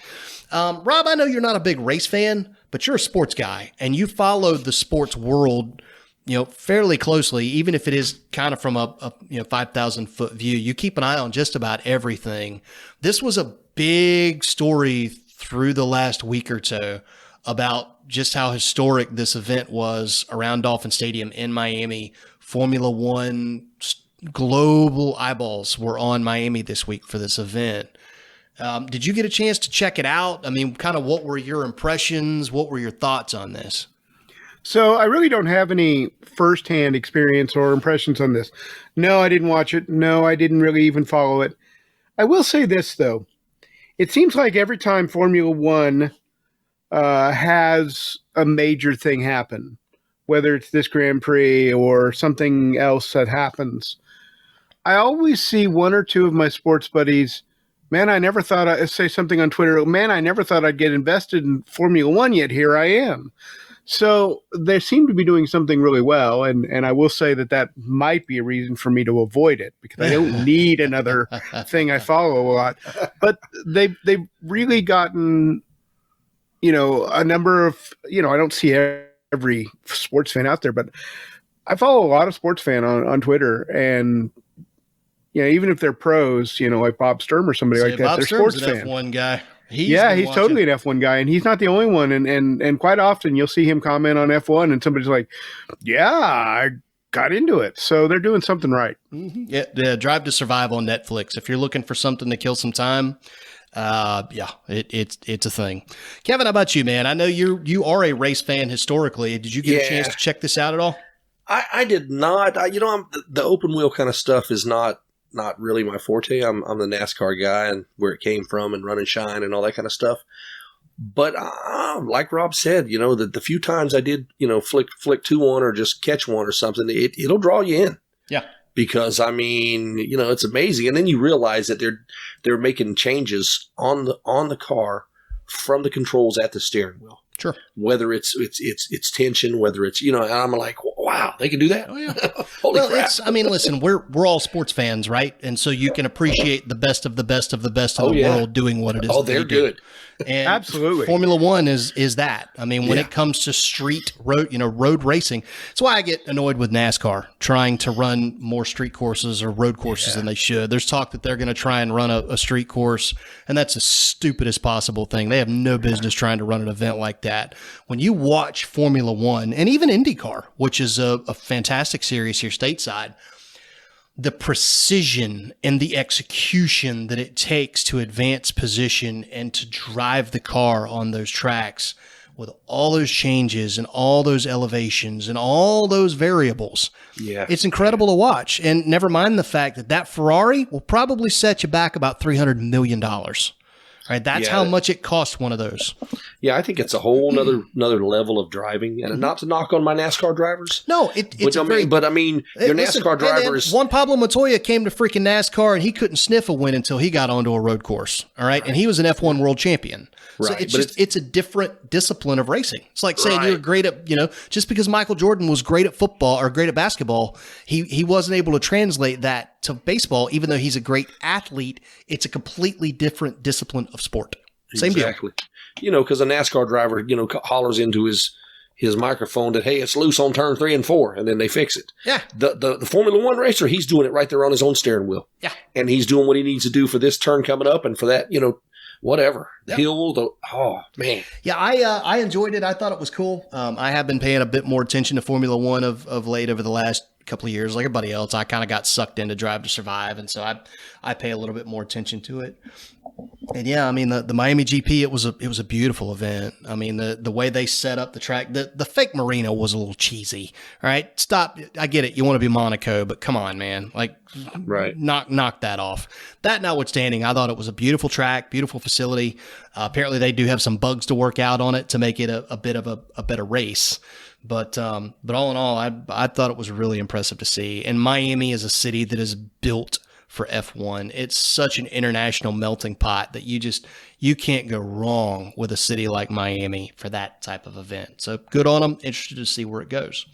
Rob, I know you're not a big race fan, but you're a sports guy, and you followed the sports world, you know, fairly closely, even if it is kind of from a 5,000 foot view. You keep an eye on just about everything. This was a big story through the last week or so about just how historic this event was around Dolphin Stadium in Miami. Formula One global eyeballs were on Miami this week for this event. Did you get a chance to check it out? I mean, kind of what were your impressions? What were your thoughts on this? So I really don't have any firsthand experience or impressions on this. No, I didn't watch it. No, I didn't really even follow it. I will say this, though. It seems like every time Formula One has a major thing happen, whether it's this Grand Prix or something else that happens, I always see one or two of my sports buddies, man, I never thought I'd say something on Twitter, man, I never thought I'd get invested in Formula One, yet here I am. So they seem to be doing something really well, and I will say that might be a reason for me to avoid it, because I don't need another thing I follow a lot. But they've really gotten, a number of, I don't see every sports fan out there, but I follow a lot of sports fan on Twitter, and even if they're pros, like Bob Sturm or somebody like that, Bob they're Sturm's sports fan. F1 guy. He's totally an F1 guy, and he's not the only one. And quite often you'll see him comment on F1, and somebody's like, "Yeah, I got into it." So they're doing something right. Mm-hmm. Yeah, Drive to Survive on Netflix. If you're looking for something to kill some time, it's a thing. Kevin, how about you, man? I know you are a race fan historically. Did you get a chance to check this out at all? I did not. The open wheel kind of stuff is not really my forte. I'm the NASCAR guy and where it came from and run and shine and all that kind of stuff. But like Rob said, the few times I did, flick to one or just catch one or something, it'll draw you in. Yeah. Because it's amazing. And then you realize that they're making changes on the car from the controls at the steering wheel. Sure. Whether it's tension, whether it's, and I'm like, wow, they can do that. Oh yeah. Holy crap. Listen, we're all sports fans, right? And so you can appreciate the best of the best of the best of the world doing what it is. Oh, they're good. And absolutely. Formula One is that. I mean, when it comes to street road racing, that's why I get annoyed with NASCAR trying to run more street courses or road courses than they should. There's talk that they're going to try and run a street course, and that's the stupidest possible thing. They have no business trying to run an event like that. When you watch Formula One and even IndyCar, which is a fantastic series here stateside, the precision and the execution that it takes to advance position and to drive the car on those tracks with all those changes and all those elevations and all those variables. Yeah. It's incredible to watch. And never mind the fact that Ferrari will probably set you back about $300 million. Right, that's how much it costs one of those. Yeah, I think it's a whole another level of driving, and not to knock on my NASCAR drivers. No, your NASCAR drivers. Juan Pablo Montoya came to freaking NASCAR, and he couldn't sniff a win until he got onto a road course. All right, and he was an F1 world champion. Right, so it's a different discipline of racing. It's like saying you're great at, just because Michael Jordan was great at football or great at basketball, he wasn't able to translate that to baseball, even though he's a great athlete. It's a completely different discipline of sport. Same deal. Exactly. Because a NASCAR driver, hollers into his his microphone that, hey, it's loose on turn 3 and 4, and then they fix it. Yeah. The Formula One racer, he's doing it right there on his own steering wheel. Yeah. And he's doing what he needs to do for this turn coming up and for that, whatever. The hill, oh, man. Yeah, I enjoyed it. I thought it was cool. I have been paying a bit more attention to Formula One of late over the last couple of years. Like everybody else, I kind of got sucked into Drive to Survive, and so I pay a little bit more attention to it. And yeah, I mean the Miami GP, it was a beautiful event. I mean the way they set up the track, the fake marina was a little cheesy. All right, stop. I get it. You want to be Monaco, but come on, man. Like, right. Knock that off. That notwithstanding, I thought it was a beautiful track, beautiful facility. Apparently, they do have some bugs to work out on it to make it a bit of a better race. But all in all, I thought it was really impressive to see. And Miami is a city that is built for F1. It's such an international melting pot that you can't go wrong with a city like Miami for that type of event. So good on them. Interested to see where it goes.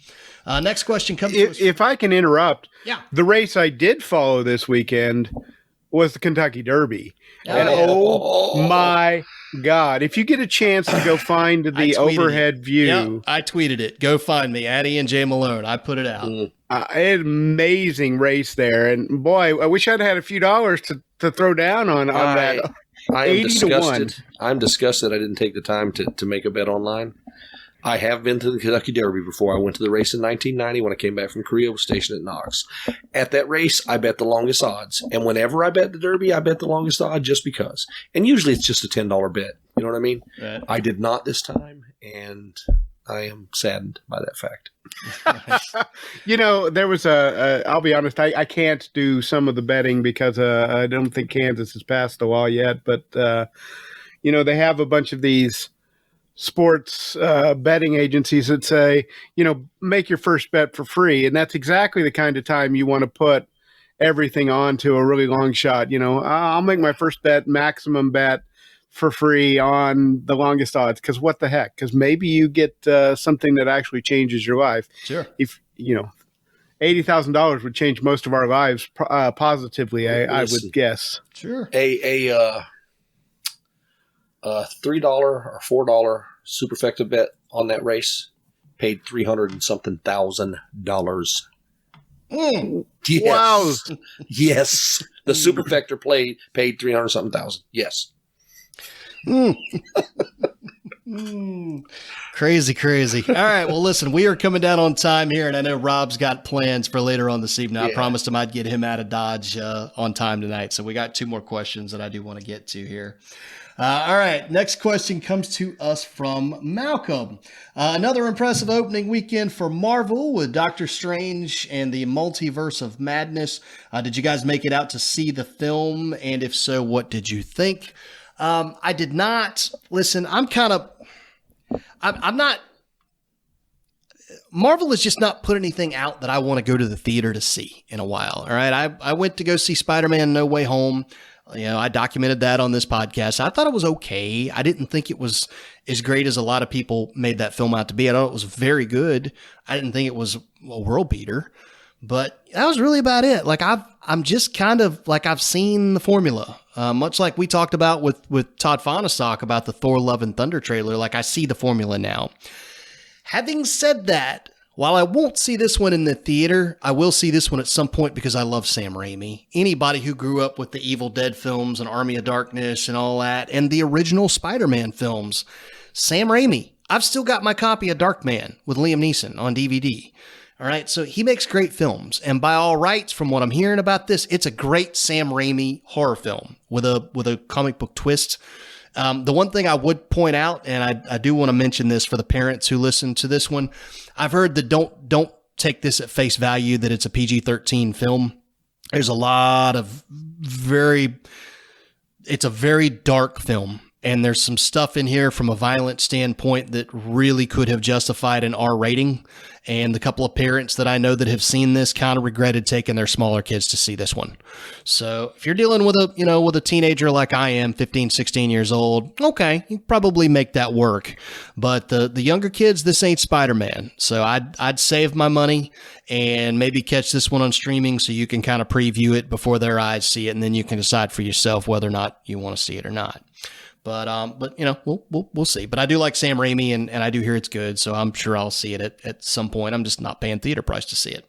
Next question comes to us. If I can interrupt, Yeah. the race I did follow this weekend was the Kentucky Derby. And oh my God, if you get a chance to go find the overhead view. Yeah, I tweeted it. Go find me, Addy and Jay Malone. I put it out. An amazing race there. And boy, I wish I'd had a few dollars to throw down on that. I am 80 disgusted. to 1. I'm disgusted I didn't take the time to make a bet online. I have been to the Kentucky Derby before. I went to the race in 1990 when I came back from Korea, was stationed at Knox. At that race, I bet the longest odds. And whenever I bet the Derby, I bet the longest odds just because. And usually it's just a $10 bet. You know what I mean? Right. I did not this time, and I am saddened by that fact. There was I'll be honest, I can't do some of the betting because I don't think Kansas has passed the law yet. But, they have a bunch of these sports betting agencies that say, make your first bet for free. And that's exactly the kind of time you want to put everything on to a really long shot. I'll make my first bet, maximum bet for free on the longest odds. Because what the heck? Because maybe you get something that actually changes your life. Sure. If, $80,000 would change most of our lives positively, I would guess. Sure. A $3 or $4 superfecta bet on that race paid $300 and something thousand. Yes. Wow. Yes. The superfecta paid $300 something thousand. Yes. Crazy. All right. Well, listen, we are coming down on time here, and I know Rob's got plans for later on this evening. I promised him I'd get him out of Dodge on time tonight. So we got 2 more questions that I do want to get to here. All right. Next question comes to us from Malcolm. Another impressive opening weekend for Marvel with Doctor Strange and the Multiverse of Madness. Did you guys make it out to see the film? And if so, what did you think? I did not. Listen, I'm not. Marvel has just not put anything out that I want to go to the theater to see in a while. All right. I went to go see Spider-Man No Way Home. I documented that on this podcast. I thought it was okay. I didn't think it was as great as a lot of people made that film out to be. I thought it was very good. I didn't think it was a world beater, but that was really about it. Like I'm just kind of like I've seen the formula, much like we talked about with Todd Fonestock about the Thor Love and Thunder trailer. Like I see the formula now. Having said that, while I won't see this one in the theater, I will see this one at some point because I love Sam Raimi. Anybody who grew up with the Evil Dead films and Army of Darkness and all that, and the original Spider-Man films, Sam Raimi. I've still got my copy of Darkman with Liam Neeson on DVD. All right, so he makes great films. And by all rights, from what I'm hearing about this, it's a great Sam Raimi horror film with a comic book twist. The one thing I would point out, and I do want to mention this for the parents who listen to this one, I've heard that don't take this at face value that it's a PG-13 film. There's a lot of it's a very dark film. And there's some stuff in here from a violent standpoint that really could have justified an R rating. And the couple of parents that I know that have seen this kind of regretted taking their smaller kids to see this one. So if you're dealing with a teenager like I am, 15, 16 years old, okay, you probably make that work. But the younger kids, this ain't Spider-Man. So I'd save my money and maybe catch this one on streaming so you can kind of preview it before their eyes see it. And then you can decide for yourself whether or not you want to see it or not. But you know, we'll see. But I do like Sam Raimi, and I do hear it's good, so I'm sure I'll see it at some point. I'm just not paying theater price to see it.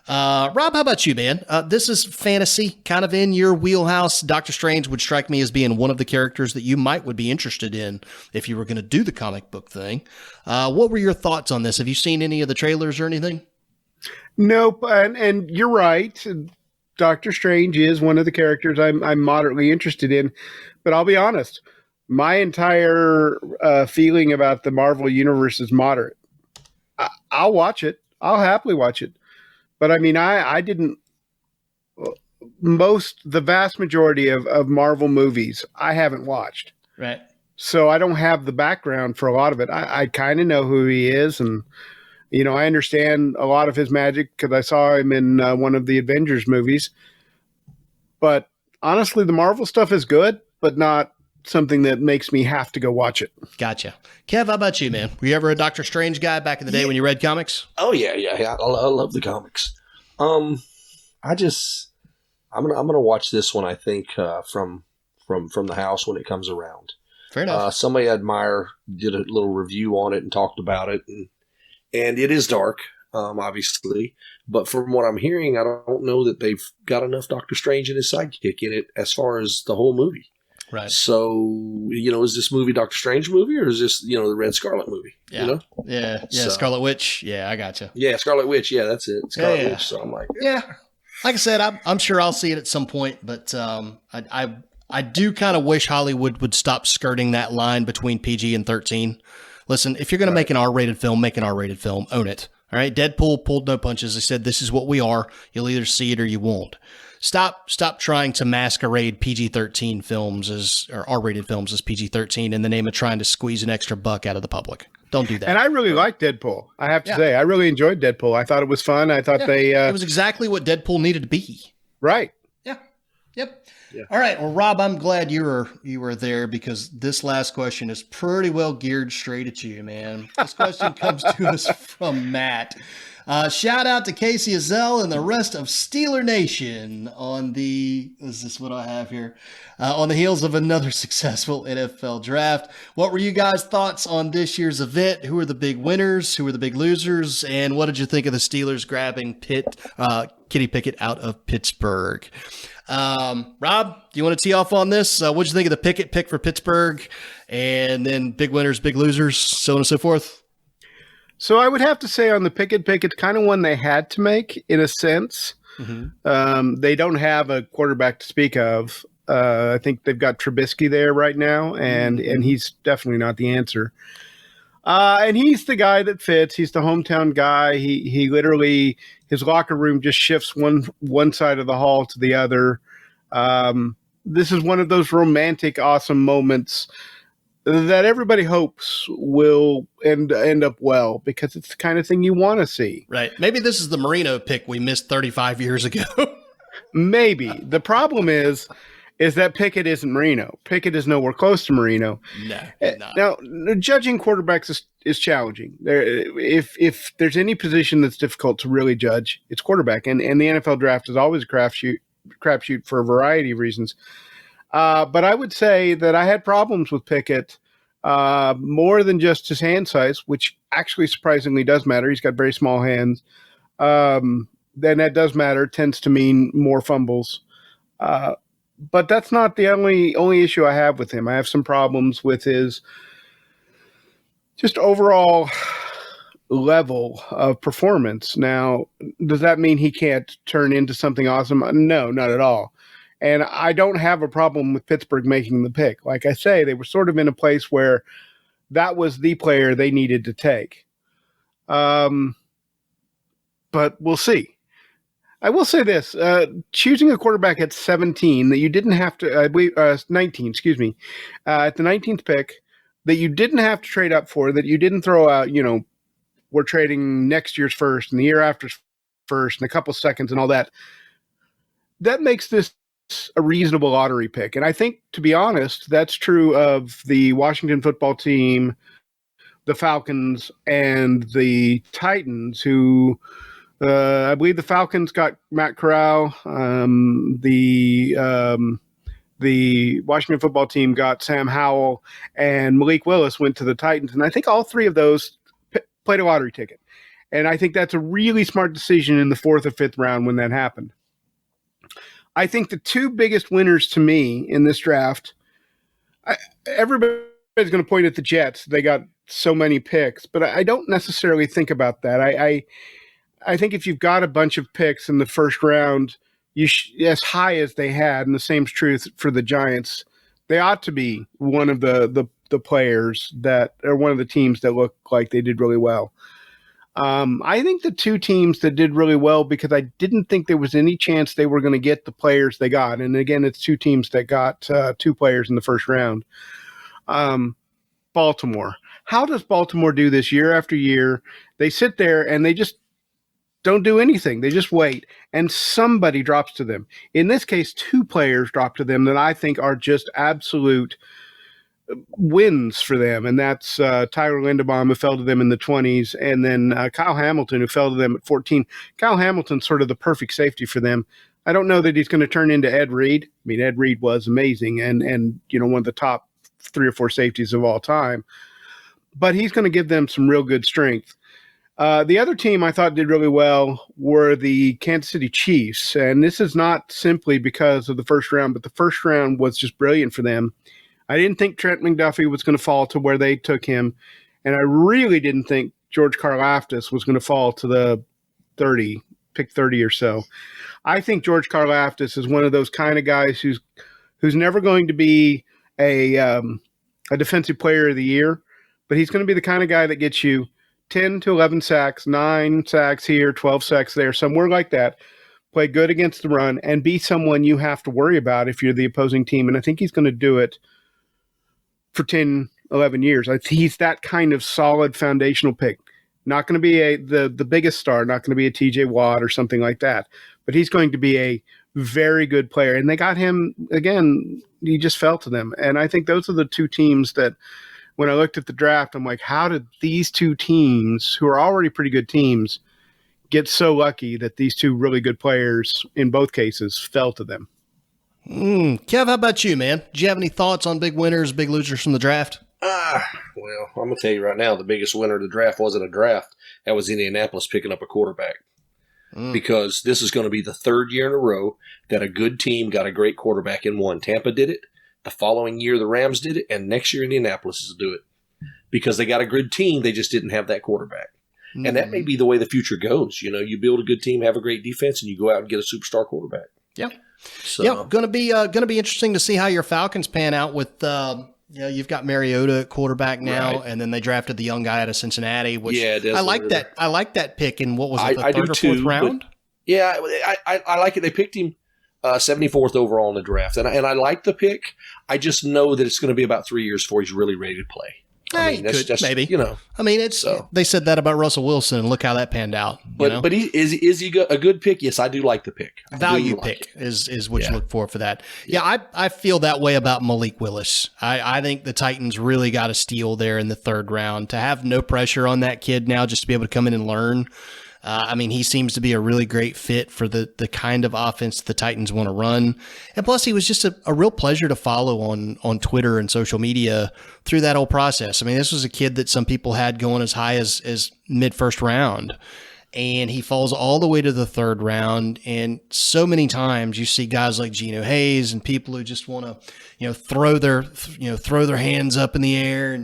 Rob, how about you, man? This is fantasy, kind of in your wheelhouse. Doctor Strange would strike me as being one of the characters that you would be interested in if you were going to do the comic book thing. What were your thoughts on this? Have you seen any of the trailers or anything? Nope, and you're right. Doctor Strange is one of the characters I'm moderately interested in, but I'll be honest, my entire feeling about the Marvel Universe is moderate. I'll watch it. I'll happily watch it. But I mean, I didn't. The vast majority of Marvel movies I haven't watched. Right. So I don't have the background for a lot of it. I kind of know who he is, and you know, I understand a lot of his magic because I saw him in one of the Avengers movies. But honestly, the Marvel stuff is good, but not something that makes me have to go watch it. Gotcha. Kev, how about you, man? Were you ever a Doctor Strange guy back in the day when you read comics? Oh yeah. I love the comics. I'm gonna watch this one. I think from the house when it comes around. Fair enough. Somebody I admire did a little review on it and talked about it, and it is dark, obviously. But from what I'm hearing, I don't know that they've got enough Doctor Strange and his sidekick in it as far as the whole movie. Right. So, you know, is this movie Doctor Strange movie or is this, you know, the Red Scarlet movie? Yeah. You know? Yeah. So, Scarlet Witch. Yeah, I gotcha. Yeah, Scarlet Witch. Yeah, that's it. Scarlet Yeah. Witch. So I'm like, Yeah. Like I said, I'm sure I'll see it at some point, but I do kind of wish Hollywood would stop skirting that line between PG and 13. Listen, if you're going to make an R-rated film, make an R-rated film. Own it. All right. Deadpool pulled no punches. They said, this is what we are. You'll either see it or you won't. Stop trying to masquerade PG-13 films or R-rated films as PG-13 in the name of trying to squeeze an extra buck out of the public. Don't do that. And I really liked Deadpool. I have to say, I really enjoyed Deadpool. I thought it was fun. I thought it was exactly what Deadpool needed to be. Right. Yeah. Yep. Yeah. All right. Well, Rob, I'm glad you were there because this last question is pretty well geared straight at you, man. This question comes to us from Matt. Shout out to Casey Azell and the rest of Steeler Nation on is this what I have here? On the heels of another successful NFL draft. What were you guys' thoughts on this year's event? Who were the big winners? Who were the big losers? And what did you think of the Steelers grabbing Kenny Pickett out of Pittsburgh? Rob, do you want to tee off on this? What'd you think of the Pickett pick for Pittsburgh? And then big winners, big losers, so on and so forth? So I would have to say on the Pickett pick, it's kind of one they had to make in a sense. Mm-hmm. They don't have a quarterback to speak of. I think they've got Trubisky there right now, and he's definitely not the answer. And he's the guy that fits. He's the hometown guy. He literally, his locker room just shifts one side of the hall to the other. This is one of those romantic, awesome moments that everybody hopes will end up well because it's the kind of thing you want to see. Right. Maybe this is the Marino pick we missed 35 years ago. Maybe. The problem is that Pickett isn't Marino. Pickett is nowhere close to Marino. No. Now, judging quarterbacks is challenging. If there's any position that's difficult to really judge, it's quarterback. And the NFL draft is always a crapshoot for a variety of reasons. But I would say that I had problems with Pickett more than just his hand size, which actually surprisingly does matter. He's got very small hands. Then that does matter. It tends to mean more fumbles. But that's not the only issue I have with him. I have some problems with his just overall level of performance. Now, does that mean he can't turn into something awesome? No, not at all. And I don't have a problem with Pittsburgh making the pick. Like I say, they were sort of in a place where that was the player they needed to take. But we'll see. I will say this, choosing a quarterback at 17 that you didn't have to, 19, excuse me, at the 19th pick that you didn't have to trade up for, that you didn't throw out, we're trading next year's first and the year after's first and a couple seconds and all that. That makes this a reasonable lottery pick. And I think, to be honest, that's true of the Washington football team, the Falcons, and the Titans, who I believe the Falcons got Matt Corral. The the Washington football team got Sam Howell, and Malik Willis went to the Titans. And I think all three of those played a lottery ticket. And I think that's a really smart decision in the 4th or 5th round when that happened. I think the two biggest winners to me in this draft, everybody's going to point at the Jets. They got so many picks, but I don't necessarily think about that. I think if you've got a bunch of picks in the first round, as high as they had, and the same's true for the Giants, they ought to be one of the players that are one of the teams that look like they did really well. I think the two teams that did really well, because I didn't think there was any chance they were going to get the players they got. And again, it's two teams that got 2 players in the first round. Baltimore. How does Baltimore do this year after year? They sit there and they just don't do anything. They just wait, and somebody drops to them. In this case, 2 players drop to them that I think are just absolute wins for them, and that's Tyler Linderbaum, who fell to them in the 20s, and then Kyle Hamilton, who fell to them at 14. Kyle Hamilton's sort of the perfect safety for them. I don't know that he's going to turn into Ed Reed. I mean, Ed Reed was amazing and one of the top 3 or 4 safeties of all time, but he's going to give them some real good strength. The other team I thought did really well were the Kansas City Chiefs, and this is not simply because of the first round, but the first round was just brilliant for them. I didn't think Trent McDuffie was going to fall to where they took him, and I really didn't think George Karlaftis was going to fall to the pick 30 or so. I think George Karlaftis is one of those kind of guys who's never going to be a defensive player of the year, but he's going to be the kind of guy that gets you 10 to 11 sacks, 9 sacks here, 12 sacks there, somewhere like that. Play good against the run and be someone you have to worry about if you're the opposing team. And I think he's going to do it for 10, 11 years. He's that kind of solid foundational pick. Not going to be the biggest star, not going to be a TJ Watt or something like that, but he's going to be a very good player. And they got him, again, he just fell to them. And I think those are the two teams that, when I looked at the draft, I'm like, how did these two teams, who are already pretty good teams, get so lucky that these two really good players, in both cases, fell to them? Kev, how about you, man? Do you have any thoughts on big winners, big losers from the draft? Well, I'm going to tell you right now, the biggest winner of the draft wasn't a draft. That was Indianapolis picking up a quarterback. Because this is going to be the 3rd year in a row that a good team got a great quarterback and won. Tampa did it. The following year, the Rams did it. And next year, Indianapolis will do it. Because they got a good team, they just didn't have that quarterback. And that may be the way the future goes. You know, you build a good team, have a great defense, and you go out and get a superstar quarterback. Yep. So, yep. Going to be interesting to see how your Falcons pan out with, you've got Mariota at quarterback now, right. And then they drafted the young guy out of Cincinnati, which I like that. I like that pick in what was it, the 3rd or 4th round? Yeah, I like it. They picked him 74th overall in the draft, and I like the pick. I just know that it's going to be about 3 years before he's really ready to play. I mean, that's just, maybe. You know. I mean, they said that about Russell Wilson, and look how that panned out. But is he a good pick? Yes, I do like the pick. Value pick is what you look for that. Yeah, I feel that way about Malik Willis. I think the Titans really got a steal there in the 3rd round. To have no pressure on that kid now, just to be able to come in and learn. I mean, he seems to be a really great fit for the kind of offense the Titans want to run. And plus, he was just a real pleasure to follow on Twitter and social media through that whole process. I mean, this was a kid that some people had going as high as mid-1st round. And he falls all the way to the 3rd round. And so many times you see guys like Geno Hayes and people who just want to, throw their hands up in the air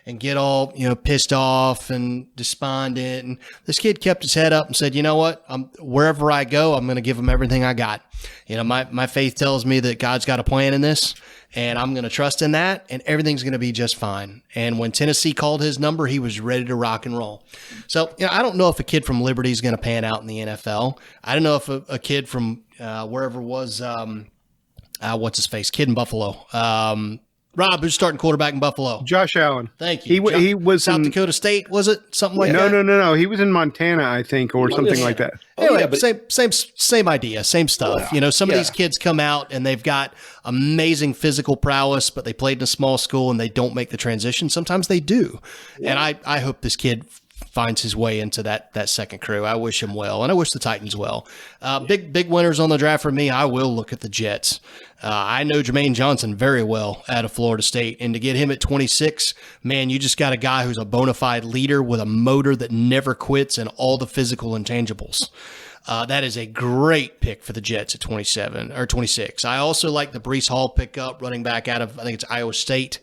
and get all, pissed off and despondent. And this kid kept his head up and said, you know what, wherever I go, I'm going to give them everything I got. My faith tells me that God's got a plan in this, and I'm going to trust in that, and everything's going to be just fine. And when Tennessee called his number, he was ready to rock and roll. So, I don't know if a kid from Liberty is going to pan out in the NFL. I don't know if a kid from wherever it was, what's his face, kid in Buffalo, Rob, who's starting quarterback in Buffalo? Josh Allen. Thank you. He was South Dakota State, was it? Something like that? No. He was in Montana, I think, or something like that. Anyway, same idea, same stuff. Some of these kids come out and they've got amazing physical prowess, but they played in a small school and they don't make the transition. Sometimes they do. Yeah. And I hope this kid finds his way into that second crew. I wish him well, and I wish the Titans well. Big winners on the draft for me. I will look at the Jets. I know Jermaine Johnson very well out of Florida State, and to get him at 26, man, you just got a guy who's a bona fide leader with a motor that never quits and all the physical intangibles. That is a great pick for the Jets at 27 or 26. I also like the Breece Hall pickup, running back out of, I think it's Iowa State.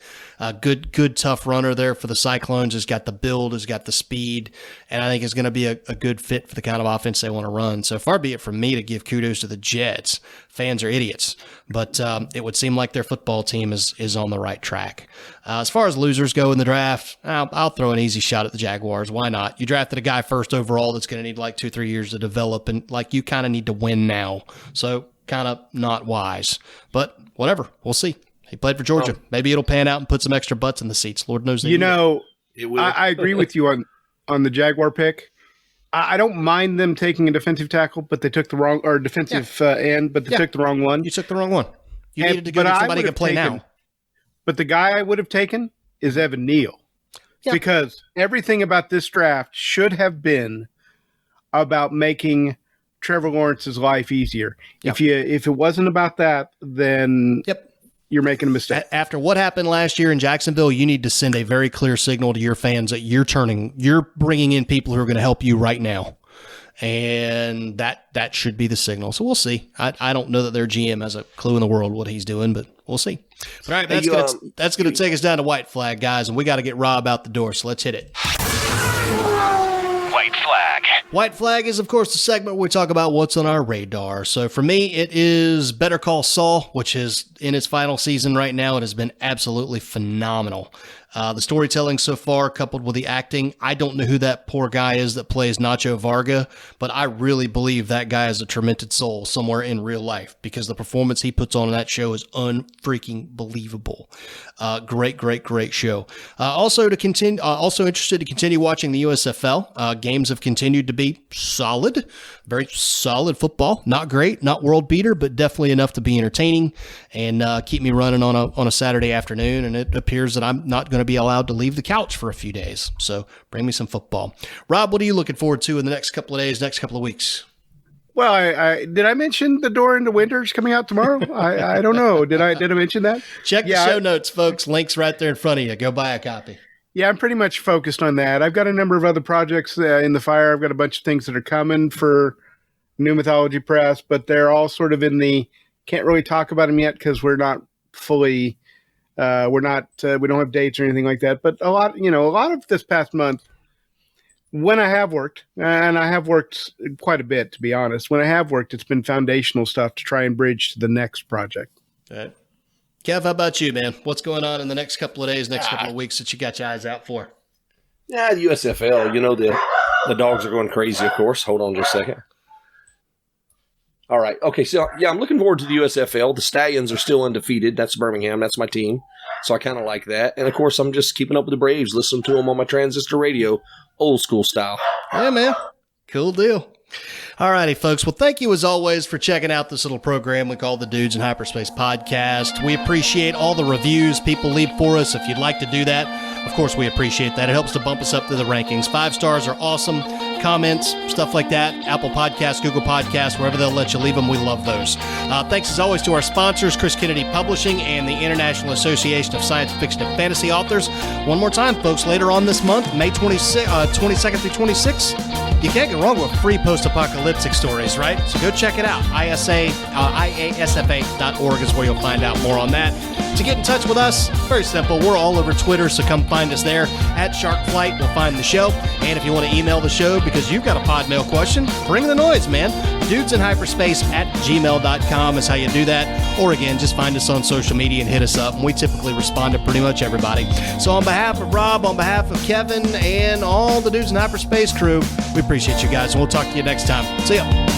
Good tough runner there for the Cyclones. Has got the build, has got the speed, and I think is going to be a good fit for the kind of offense they want to run. So far be it from me to give kudos to the Jets. Fans are idiots, but it would seem like their football team is on the right track. As far as losers go in the draft, I'll throw an easy shot at the Jaguars. Why not? You drafted a guy first overall that's going to need like 2-3 years to develop, and like you kind of need to win now. So kind of not wise, but whatever. We'll see. He played for Georgia. Maybe it'll pan out and put some extra butts in the seats. Lord knows. It will. I agree with you on the Jaguar pick. I don't mind them taking a defensive tackle, but they took the wrong, or defensive end, but they took the wrong one. You took the wrong one. You needed to go get somebody who can play now. But the guy I would have taken is Evan Neal, because everything about this draft should have been about making Trevor Lawrence's life easier. If it wasn't about that, then you're making a mistake. After what happened last year in Jacksonville, you need to send a very clear signal to your fans that you're bringing in people who are going to help you right now. And that should be the signal. So we'll see. I don't know that their GM has a clue in the world what he's doing, but we'll see. All right, that's going to take us down to White Flag, guys, and we got to get Rob out the door. So let's hit it. White Flag. White Flag is, of course, the segment where we talk about what's on our radar. So for me, it is Better Call Saul, which is in its final season right now. It has been absolutely phenomenal. The storytelling so far, coupled with the acting, I don't know who that poor guy is that plays Nacho Varga, but I really believe that guy is a tormented soul somewhere in real life, because the performance he puts on in that show is unfreaking believable. Great show. Also interested to continue watching the USFL. Games have continued to be solid, very solid football. Not great, not world beater, but definitely enough to be entertaining and keep me running on a Saturday afternoon. And it appears that I'm not going to be allowed to leave the couch for a few days. So bring me some football. Rob, what are you looking forward to in the next couple of days, next couple of weeks? Well, I did I mention The Door into Winter is coming out tomorrow? I don't know. Did I mention that? Check the show notes, folks. Links right there in front of you. Go buy a copy. Yeah, I'm pretty much focused on that. I've got a number of other projects in the fire. I've got a bunch of things that are coming for New Mythology Press, but they're all sort of in the can't really talk about them yet because we're not fully we don't have dates or anything like that. But a lot of this past month, when I have worked, and I have worked quite a bit, to be honest, when I have worked, it's been foundational stuff to try and bridge to the next project. All right. Kev, how about you, man? What's going on in the next couple of days, next couple of weeks that you got your eyes out for? Yeah, the USFL, the dogs are going crazy, of course. Hold on just a second. All right. Okay, so, I'm looking forward to the USFL. The Stallions are still undefeated. That's Birmingham. That's my team. So I kind of like that. And, of course, I'm just keeping up with the Braves, listening to them on my transistor radio, old school style. Yeah, man. Cool deal. All righty, folks. Well, thank you, as always, for checking out this little program we call the Dudes in Hyperspace Podcast. We appreciate all the reviews people leave for us. If you'd like to do that, of course, we appreciate that. It helps to bump us up to the rankings. 5 stars are awesome. Comments, stuff like that, Apple Podcasts, Google Podcasts, wherever they'll let you leave them, we love those. Thanks as always to our sponsors, Chris Kennedy Publishing and the International Association of Science Fiction and Fantasy Authors. One more time, folks, later on this month, May 22nd through 26th, you can't get wrong with free post-apocalyptic stories, right? So go check it out. IASFA.org is where you'll find out more on that. To get in touch with us, very simple. We're all over Twitter, so come find us there. At Shark Flight, we'll find the show. And if you want to email the show because you've got a pod mail question, bring the noise, man. dudesinhyperspace@gmail.com is how you do that. Or again, just find us on social media and hit us up. And we typically respond to pretty much everybody. So on behalf of Rob, on behalf of Kevin, and all the Dudes in Hyperspace crew, we appreciate you guys. And we'll talk to you next time. See ya.